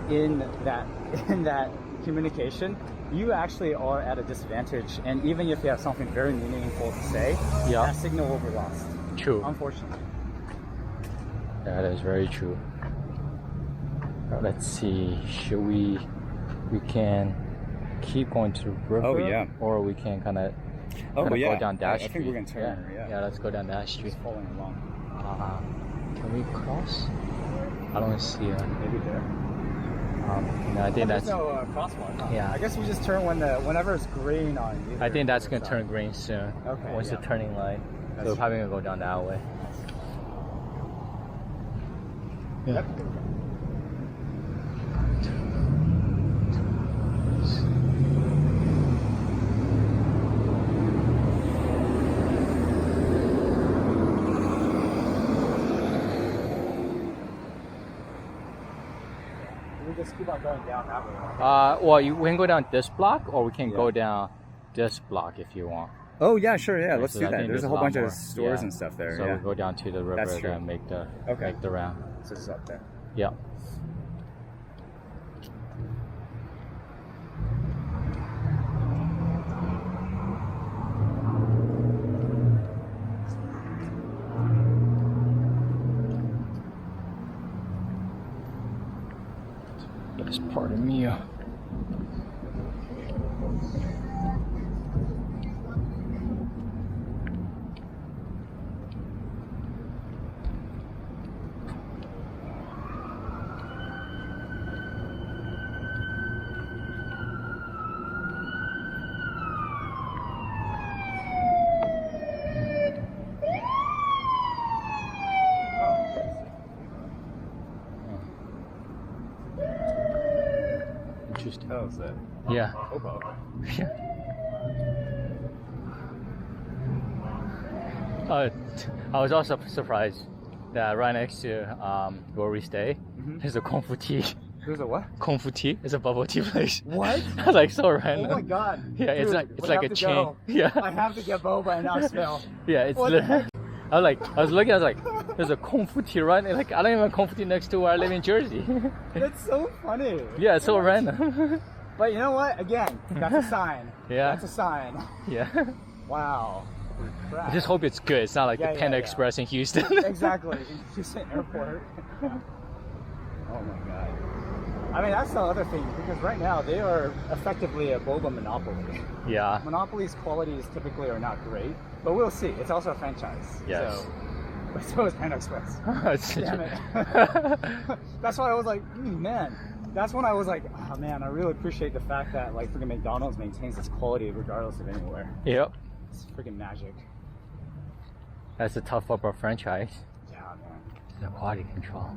in that communication, you actually are at a disadvantage. And even if you have something very meaningful to say, that signal will be lost. True. Unfortunately. That is very true. Let's see. Should we can keep going to the river, or we can kind of go down that street. I think we're gonna turn. Yeah, let's go down that street. Just following along. Can we cross? I don't see it. Maybe there. No, I think that's no crosswalk. Huh? Yeah. I guess we just turn whenever it's green on you. I think that's gonna turn green soon. Okay. Once the turning light, so we're probably gonna go down that way. Yep. Just keep on going down that way. Well, we can go down this block, or we can go down this block if you want. Oh yeah, sure, yeah. Let's So do I that. think There's a whole bunch of stores and stuff there. So yeah. we go down to the river That's true. and make the round. So it's up there. Yeah. That's part of me. Interesting. Oh, is that? Yeah. Hobo. Yeah. I was also surprised that right next to where we stay, there's a Kung Fu tea. There's a what? Kung Fu tea. It's a bubble tea place. What? Like so random. Oh my god. Yeah, Dude, it's like a chain. Go. Yeah. I have to get boba in Knoxville. Yeah, it's What literally. I was looking. I was like, "There's a Kung Fu tea right." Like I don't even have Kung Fu tea next to where I live in Jersey. That's so funny. Yeah, it's so random. But you know what? Again, that's a sign. Yeah. That's a sign. Yeah. Wow. I just hope it's good. It's not like the Panda Express in Houston. Exactly. In Houston Airport. Oh my god. I mean, that's the other thing, because right now they are effectively a boba monopoly. Yeah. Monopoly's qualities typically are not great, but we'll see. It's also a franchise. Yes. So is Panda Express. Damn it. That's why I was like, man. That's when I was like, oh man, I really appreciate the fact that like freaking McDonald's maintains its quality regardless of anywhere. Yep. It's freaking magic. That's a tough up our franchise. Yeah, man. The quality control.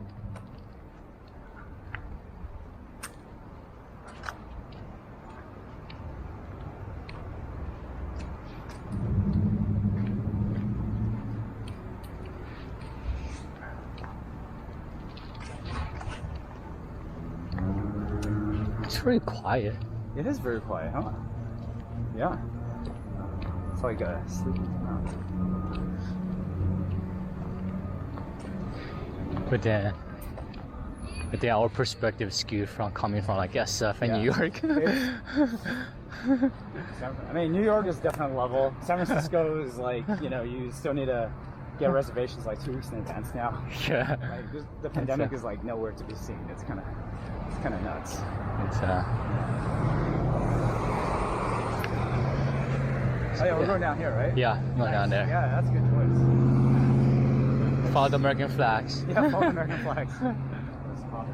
It's really quiet. It is very quiet, huh? Yeah. It's like a sleeping town. But then our perspective is skewed from coming from like SF in New York. I mean, New York is definitely level. San Francisco is like, you know, you still need to get reservations like 2 weeks in advance now. Yeah. Like, the pandemic is like nowhere to be seen. It's kind of nuts. It's Oh yeah, we're going down here, right? Yeah, going down there. Yeah, that's a good choice. Follow the American flags. Yeah, follow the American flags. Let's pop it.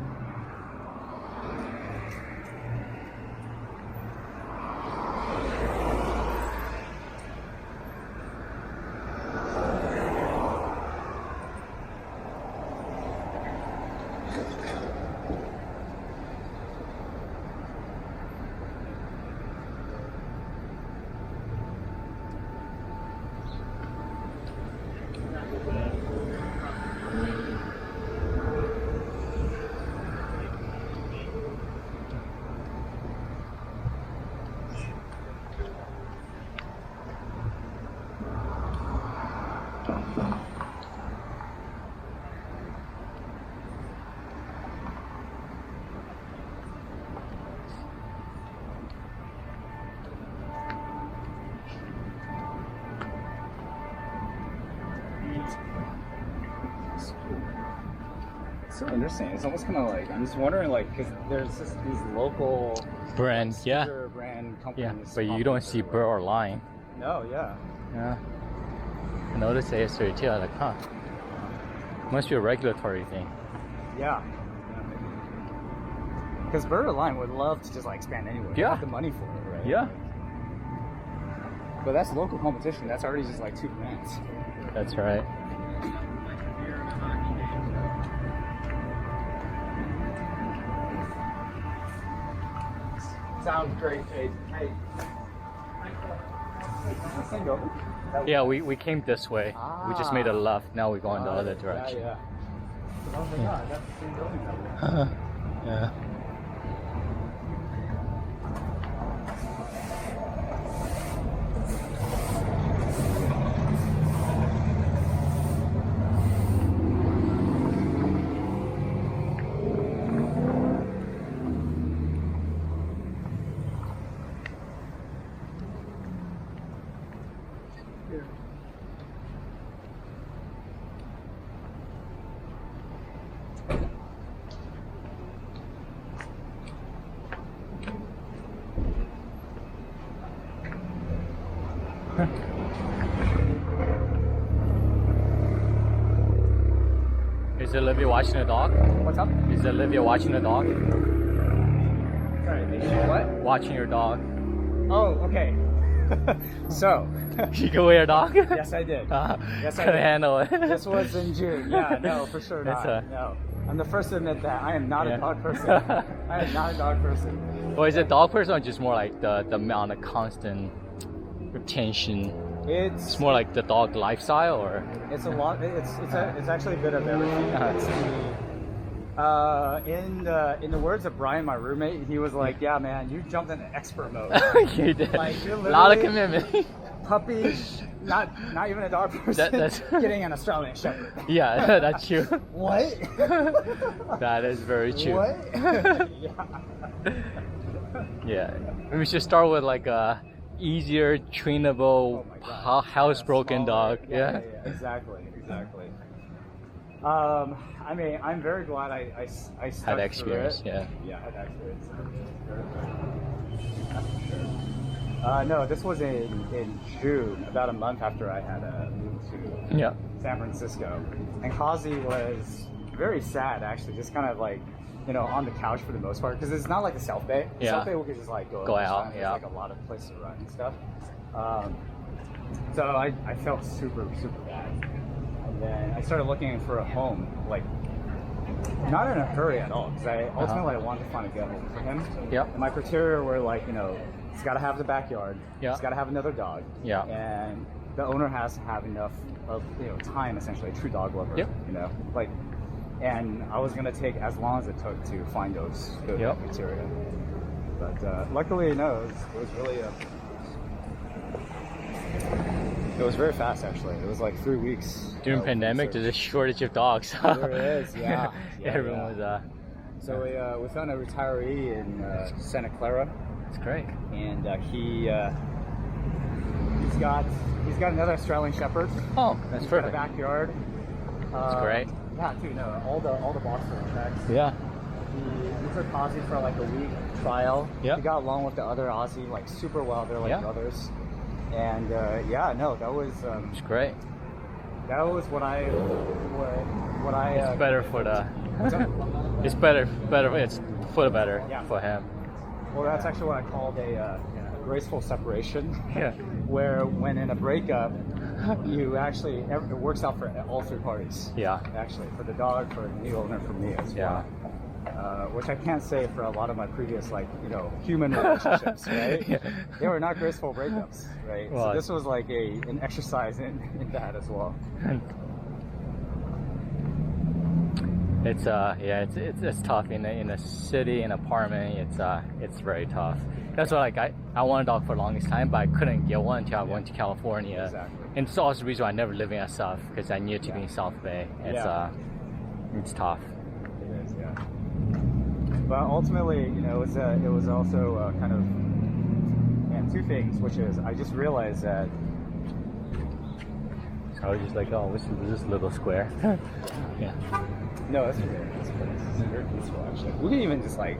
so interesting. It's almost kind of like, I'm just wondering, like, because there's just these local brands, yeah, brand yeah, companies. but you don't see Burr or Lion. No, yeah. Yeah. I noticed it yesterday too. I was like, huh. Must be a regulatory thing. Yeah. Because Burr or Lion would love to just like expand anywhere. They have the money for it, right? Yeah. But that's local competition. That's already just like 2 brands. That's right. Sounds great, Jade. Hey. Yeah, we came this way. We just made a left. Now we're going the other direction. Yeah. Oh my God, that's the same building that way. Yeah. Is Olivia watching the dog? What's up? Is Olivia watching the dog? Sorry, is she what? Watching your dog. Oh, okay. So. You go with your dog? Yes, I did. Yes, I couldn't did. handle it. This was in June. Yeah, no, for sure not. No. I'm the first to admit that. I am not a dog person. I am not a dog person. Well, is it dog person or just more like the amount of constant retention? It's more like the dog lifestyle, or it's a lot. It's actually a bit of everything. In the words of Brian, my roommate, he was like, "Yeah, man, you jumped into expert mode. You did. Like, a lot of commitment. Puppy, not even a dog person. That's getting an Australian Shepherd. Yeah, that's true. What? That is very true. What? Yeah. We should start with like a easier, trainable, housebroken dog. Yeah. Exactly. I mean, I'm very glad I stuck had experience. Through it. Yeah, had experience. That's for sure. No, this was in June, about a month after I had moved to San Francisco, and Kazi was very sad actually, just kind of like, you know, on the couch for the most part, because it's not like a South Bay. Yeah. South Bay we could just like go out. There's like a lot of places to run and stuff. So I felt super bad, and then I started looking for a home, like not in a hurry at all, because I ultimately I wanted to find a good home for him. Yeah. And my criteria were like, you know, it's got to have the backyard. Yeah. It's got to have another dog. Yeah. And the owner has to have enough of, you know, time, essentially, a true dog lover. Yep. You know, like, and I was gonna take as long as it took to find those criteria. But luckily, no, it was really it was very fast actually. It was like 3 weeks. During pandemic, there's a shortage of dogs. There is, yeah. Everyone was. So we found a retiree in Santa Clara. That's great. And he's got another Australian Shepherd. Oh, that's he's perfect. Got a backyard. That's great. Yeah, too. No, all the Boston tracks. Yeah. He took Aussie for like a week trial. Yeah. He got along with the other Aussie like super well. They're like brothers. And that was. It's great. That was what I. It's better for the. It's better. It's for the better for him. Well, that's actually what I called a graceful separation. Yeah. Where when in a breakup, you actually it works out for all three parties. Yeah. Actually, for the dog, for the owner, for me as well. Which I can't say for a lot of my previous, like, you know, human relationships, right? They were not graceful breakups, right? Well, so this was like an exercise in that as well. It's tough in a city, in an apartment. It's very tough. That's why, like, I wanted a dog for the longest time, but I couldn't get one until I went to California. Exactly. And it's also the reason why I never lived in SF, because I needed to be in South Bay. It's tough. It is, yeah. But ultimately, you know, it was also kind of two things, which is I just realized that. So I was just like, oh, this is this little square. Yeah. No, that's okay. This place is very peaceful, actually. We can even just like,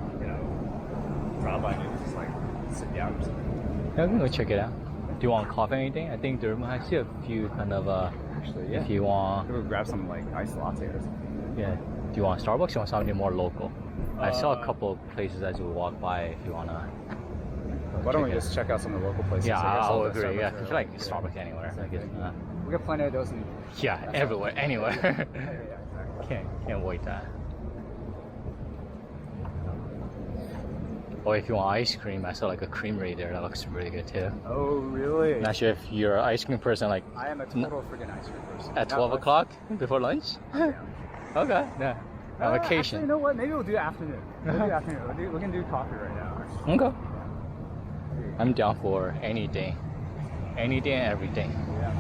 drop by and just like sit down or something. Yeah, we can go check it out. Do you want coffee or anything? I think there might see a few kind of Actually, yeah. if you want. We'll grab some like iced latte or something. Yeah. Do you want Starbucks or you want something more local? I saw a couple of places as we walk by if you wanna. Why don't we just check out some of the local places? Yeah, I I'll agree. Yeah, I feel like Starbucks anywhere. Exactly. Like We got plenty of those in everywhere, anywhere. exactly. Can't wait that. Or if you want ice cream, I saw like a creamery there that looks really good too. Oh, really? Not sure if you're an ice cream person, like I am a total freaking ice cream person. at 12 o'clock before lunch. Yeah. Okay, yeah. On Actually, vacation. you know what? Maybe we'll do afternoon. We'll do afternoon. We can do coffee right now. Okay. I'm down for anything, and everything. Yeah.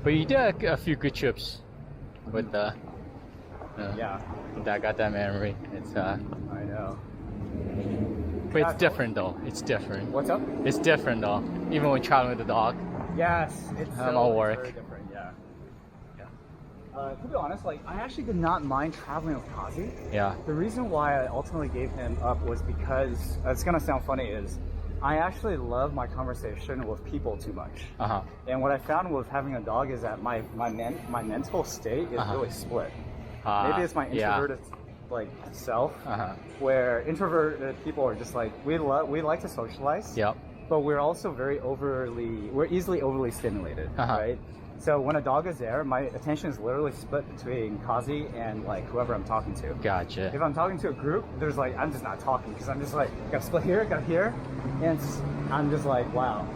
But you did a few good trips with the. Yeah. That got that memory. It's I know. but it's different though. It's different. What's up? It's different though. Even when traveling with the dog. Yes, it's all work. very different. Yeah. To be honest, like I actually did not mind traveling with Kazi. Yeah. The reason why I ultimately gave him up was because it's gonna sound funny is I actually love my conversation with people too much. Uh-huh. And what I found with having a dog is that my mental state is really split. Maybe it's my introverted like self, where introverted people are just like we like to socialize. Yep. But we're also we're easily overly stimulated, right? So when a dog is there, my attention is literally split between Kazi and like whoever I'm talking to. Gotcha. If I'm talking to a group, there's like I'm just not talking because I'm just like gotta split here, got here, and I'm just like wow.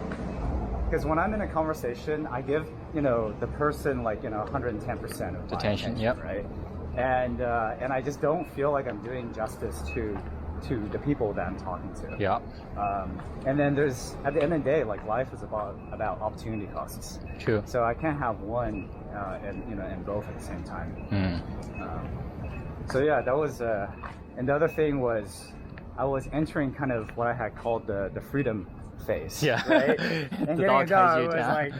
Because when I'm in a conversation, I give the person like 110% of my attention, Yep. right? And I just don't feel like I'm doing justice to the people that I'm talking to. Yeah. And then there's at the end of the day, like life is about opportunity costs. True. So I can't have one and both at the same time. So yeah, that was. And the other thing was, I was entering kind of what I had called the freedom phase. Yeah. Right. And The getting dog a dog ties you was down. like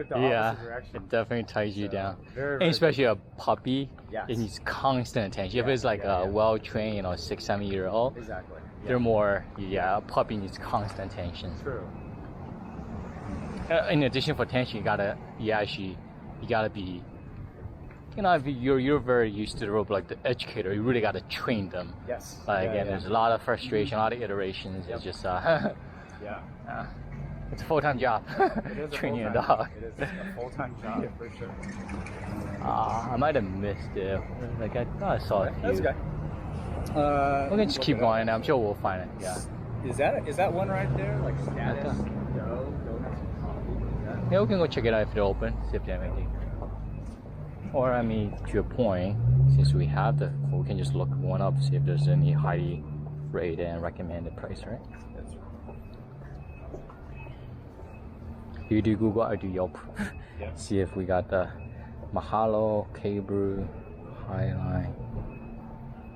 the Yeah, opposite direction. it definitely ties you down. Very, And very especially a puppy, Yes. it needs constant attention. If Yeah, it's like yeah, a yeah. well-trained, 6-7-year-old, Exactly. they're more, a puppy needs constant attention. True. In addition for attention, you gotta be, if you're very used to the rope, like the educator, you really gotta train them. Yes. Like, and there's a lot of frustration, a lot of iterations. It's just, Yeah. it's a full-time job, It is a training a full-time- dog. It is a full-time job for sure. I might have missed it. Like I thought I saw a few. That's okay. We can just keep going, and I'm sure we'll find it. Yeah. Is that one right there? Like status, donuts, and coffee? Yeah, we can go check it out if they're open, see if they have anything. Or to your point, since we have we can just look one up, see if there's any highly rated and recommended price, right? That's right. You do Google, I do Yelp. Yeah. See if we got the Mahalo, K-Brew, Highline,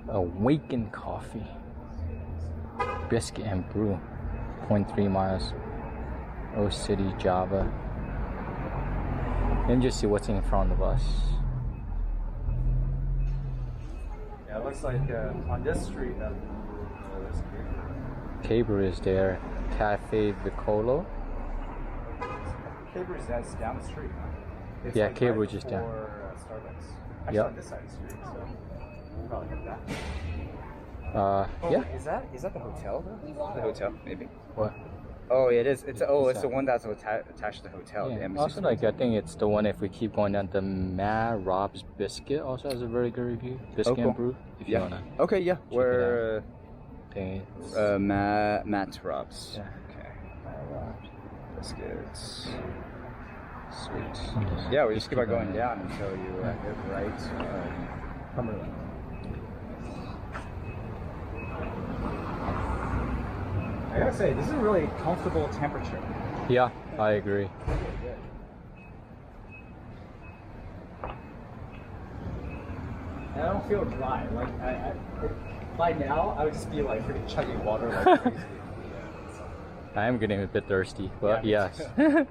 Awakened Coffee, Biscuit and Brew, 0.3 miles, O City, Java. And just see what's in front of us. Yeah, it looks like on this street, there's K-Brew is there, Cafe Vicolo. K-Brew is down the street. It's Yeah, like K-Brew right just down. before, Starbucks. Actually, Yep. on this side of the street, so we'll probably get that. Yeah. Is that the hotel though? The hotel, maybe. What? Oh, it is. It's the one that's attached to the hotel. The Yeah. Embassy Also, like I think it's the one. If we keep going down, the Mad Rob's Biscuit also has a very good review. Biscuit cool. and Brew. If you Yeah. wanna. Okay, yeah. it We're Think it's, Matt Robs. Yeah. Okay. Matt Robs. Biscuits. Sweet. Yeah, we just keep on going down until you hit right. Cumberland. I gotta say, this is a really comfortable temperature. Yeah, I agree. And I don't feel dry. Like by now, I would just be like freaking chugging water like crazy. I am getting a bit thirsty, but Yeah, yes.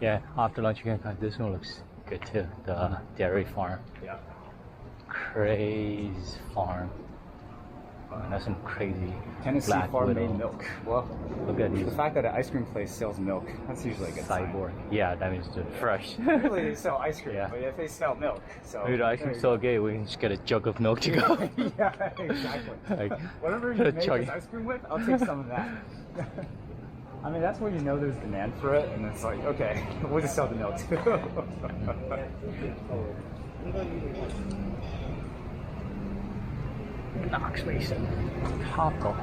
Yeah, after lunch you can cut. This one looks good too. The dairy farm. Yeah. Crazy farm. And that's some crazy Tennessee black farm widow. made milk. Well, Look at the these fact that an ice cream place sells milk, that's usually a good sign. cyborg. Yeah, that means they're fresh. Usually they sell ice cream, Yeah. but if they sell milk, so Maybe the ice cream's so good, we can just get a jug of milk to go. yeah, exactly. Like, Whatever you make chug this it. ice cream with, I'll take some of that. I mean, that's when you know there's demand for it, and it's like, okay, we'll just sell the milk too. Knoxville, top golf.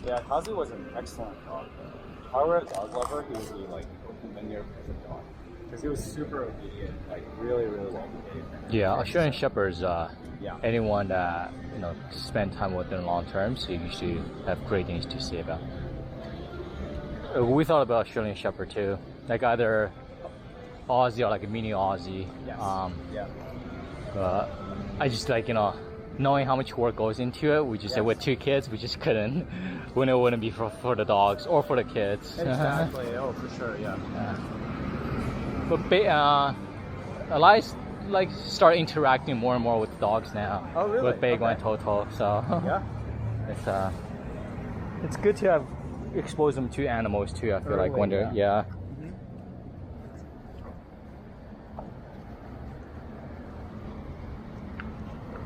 Yeah, Kazu was an excellent dog. If I were a dog lover, he would be like a near perfect dog. Because he was super obedient, like really, really well behaved. Yeah, Australian Shepherds, Yeah. anyone that, spend time with them long term, so you usually have great things to say about. We thought about Australian Shepherd too, like either Aussie or like a mini Aussie. Yes. Yeah. I just like, knowing how much work goes into it, we just said Yes. with 2 kids, we just couldn't. When it wouldn't be for the dogs or for the kids. Exactly. Oh, for sure. Yeah. But Elias like start interacting more and more with dogs now. Oh, really? With Bagel Okay. and Toto, so Yeah. it's good to have expose them to animals too. I feel like Early, when they're yeah.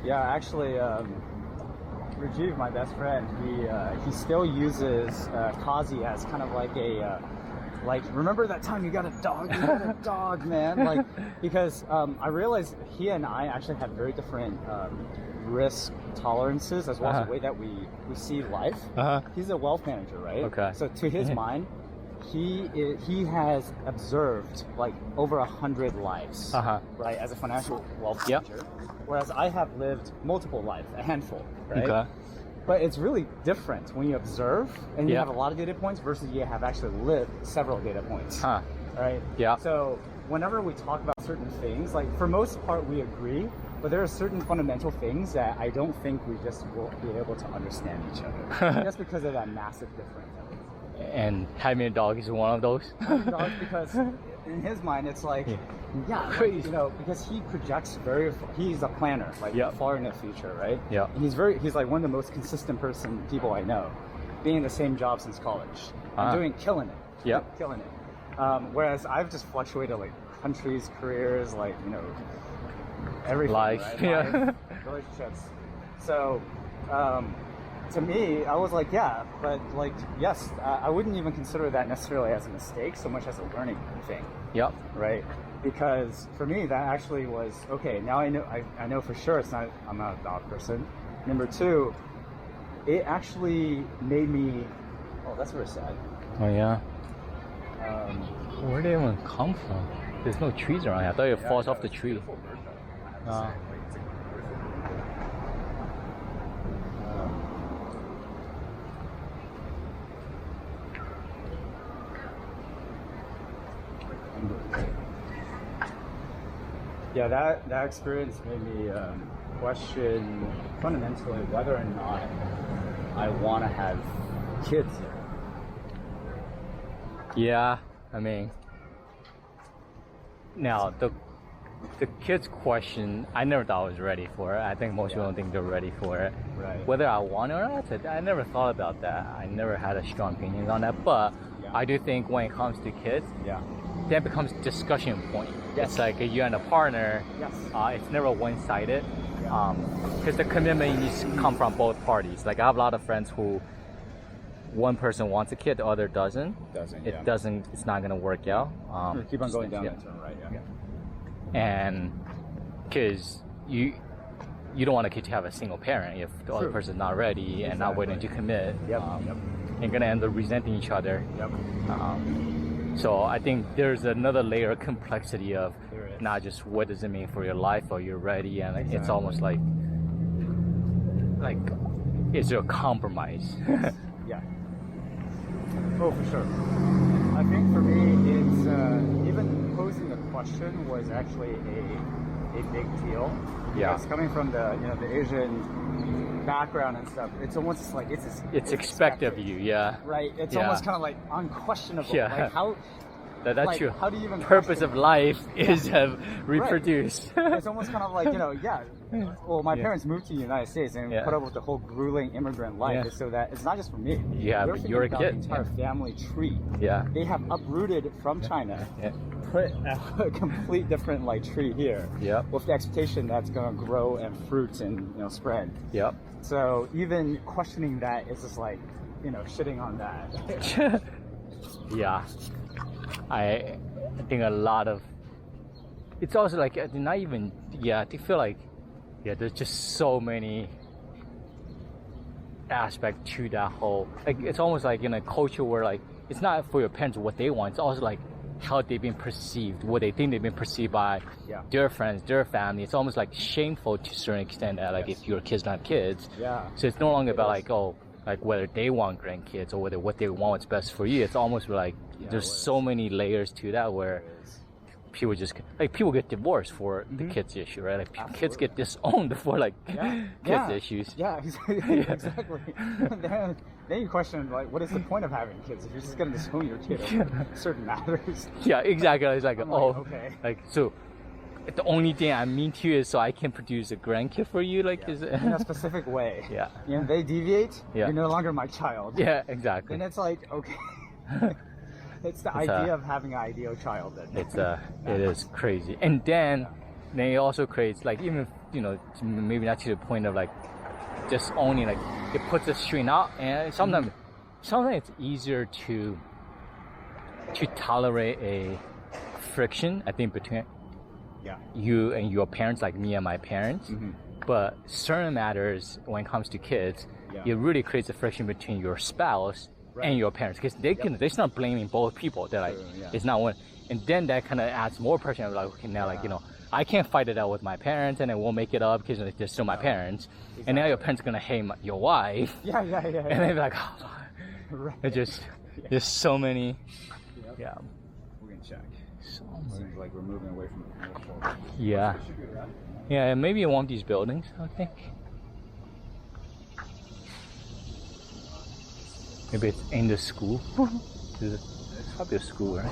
Yeah, actually, Rajiv, my best friend, he still uses Kazi as kind of like a remember that time you got a dog? You got a dog, man! Like because I realized he and I actually have very different risk tolerances as well as Uh-huh. the way that we see life. Uh-huh. He's a wealth manager, right? Okay. So to his mind, he has observed like over 100 lives, Uh-huh. right, as a financial wealth Yep. manager, whereas I have lived multiple lives, a handful, right? Okay. But it's really different when you observe and you Yeah. have a lot of data points versus you have actually lived several data points, Huh. right? Yeah. So whenever we talk about certain things, like for most part we agree, but there are certain fundamental things that I don't think we just will be able to understand each other, just because of that massive difference. And having a dog is one of those. Dogs, because in his mind it's like, yeah, Crazy. because he projects he's a planner, like Yep. far in the future, right? Yeah. And he's like one of the most consistent people I know, being in the same job since college, Ah. and killing it. Yep. Killing it. Whereas I've just fluctuated like countries, careers, like, everything. Life, right? yeah. Life, relationships. So, to me, I was like, yeah, but like, yes, I wouldn't even consider that necessarily as a mistake so much as a learning thing, Yep. right? Because for me, that actually was, okay, now I know for sure I'm not a dog person. Number 2, it actually made me, oh, that's very sad. Oh yeah. Um, Where did it even come from? There's no trees around here. I thought it falls off the tree. Yeah, that experience made me question fundamentally whether or not I want to have kids. Yeah, I mean, now the kids question, I never thought I was ready for it. I think most people don't think they're ready for it. Right. Whether I want it or not, I never thought about that. I never had a strong opinion on that. But Yeah. I do think when it comes to kids, Yeah. that becomes discussion point. Yes. It's like you and a partner. Yes. It's never one-sided. Yeah. Because the commitment needs to come from both parties. Like I have a lot of friends who one person wants a kid, the other doesn't. It's not gonna work out. Keep on going down yeah. that turn, right? Yeah. And because you don't want a kid to have a single parent if the other True. person's not ready and not willing to commit. Yep. You're gonna end up resenting each other. Yep. So I think there's another layer of complexity of There not just what does it mean for your life or you're ready, and it's almost like is there a compromise? Yeah. Oh, for sure. I think for me, it's even posing the question was actually a big deal. Yeah. Because coming from the the Asian background and stuff, it's almost like it's expected of you, yeah. Right. It's Yeah. almost kind of like unquestionable. Yeah. Like how. That's Like, your how do you even purpose question of life is to reproduce. It's almost kind of like, yeah. Well, my parents moved to the United States and Yeah. put up with the whole grueling immigrant life, Yeah. so that it's not just for me. Yeah, We're but thinking you're a about kid, the entire family tree. Yeah. They have uprooted from China, Yeah. put a complete different like tree here. Yep. With the expectation that's going to grow and fruit and spread. Yep. So even questioning that is just like shitting on that. Yeah. I think a lot of it's also like not even I feel like there's just so many aspects to that whole, like it's almost like in a culture where like it's not for your parents what they want, it's also like how they've been perceived, what they think they've been perceived by their friends, their family. It's almost like shameful to a certain extent that like if your kids don't have kids. So it's no longer about like whether they want grandkids or whether what they want what's best for you. It's almost like there's so many layers to that where people just people get divorced for the kids issue, right? Like kids get disowned for like kids issues. Yeah, exactly. Then you question like, what is the point of having kids if you're just gonna disown your kid over certain matters? Yeah, exactly. It's like okay. like so. The only thing I mean to you is so I can produce a grandkid for you, like is in a specific way. Yeah. They deviate. Yeah. You're no longer my child. Yeah, exactly. And it's like okay. It's the idea of having an ideal child. It is crazy, and then it also creates like even maybe not to the point of like just owning, like it puts a string out, and sometimes it's easier to tolerate a friction, I think, between you and your parents, like me and my parents. But certain matters when it comes to kids, it really creates a friction between your spouse and your parents, because they start blaming both people. They're like, it's not one, and then that kind of adds more pressure. I'm like, okay, now like I can't fight it out with my parents, and I won't make it up because they're still my parents. And now your parents gonna hate your wife. And they're like, oh, it's just there's so many. Yeah. We're gonna check. So seems like we're moving away from the commercial. Yeah. Yeah, and maybe in one of these buildings, I think. Maybe it's in the school. It's probably a school, right?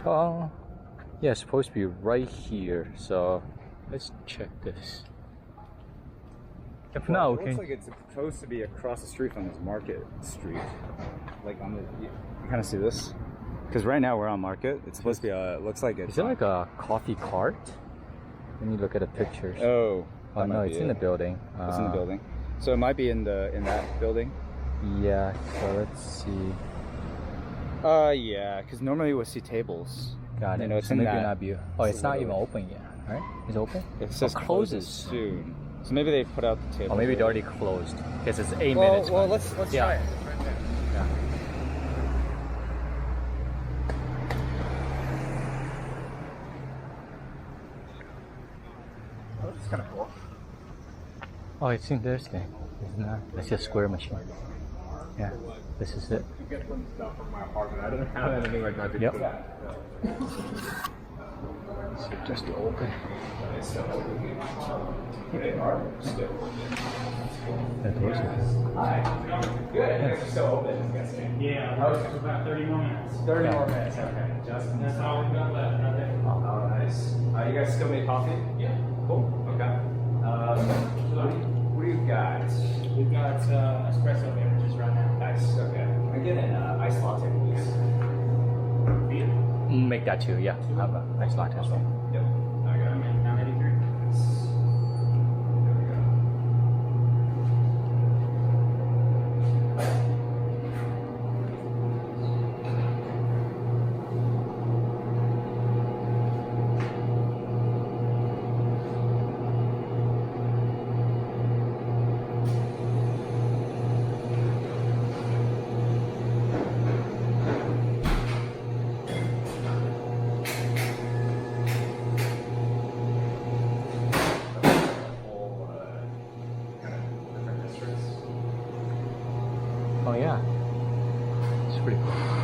Oh, yeah, it's supposed to be right here. So let's check this. If not, It looks like it's supposed to be across the street from this Market Street. Like on the, you kind of see this? Because right now we're on Market. It's supposed to be it looks like it's... Is it like a coffee cart? Let me look at the pictures. Oh no, it's in the building. It's in the building. So it might be in that building? Yeah, so let's see. Yeah, because normally we'll see tables. Got it. It's so in maybe that. not be. Oh, it's not even open yet, right? It's open? It says closes soon. So maybe they put out the table. Oh, maybe they already closed because it's 8 minutes. Well, let's try it. It's right there. Yeah. Oh, this is kind of cool. Oh, it's interesting. Isn't that? It's a square machine. Yeah, this is it. You get some stuff from my apartment. I don't have anything like that. Yep. So just open. Good. It's still open. Yeah. Okay. About 30 more minutes. 30 more minutes. Okay. That's all we've got left. Nothing. Oh, nice. You guys still make coffee? Yeah. Cool. Okay. What do you got? We've got espresso beverages right now. Nice. Okay. I get an iced latte, please. Make that too. Yeah, have a nice latte as well. Yep. I got it. Now 83. There we go. Oh yeah, it's pretty cool.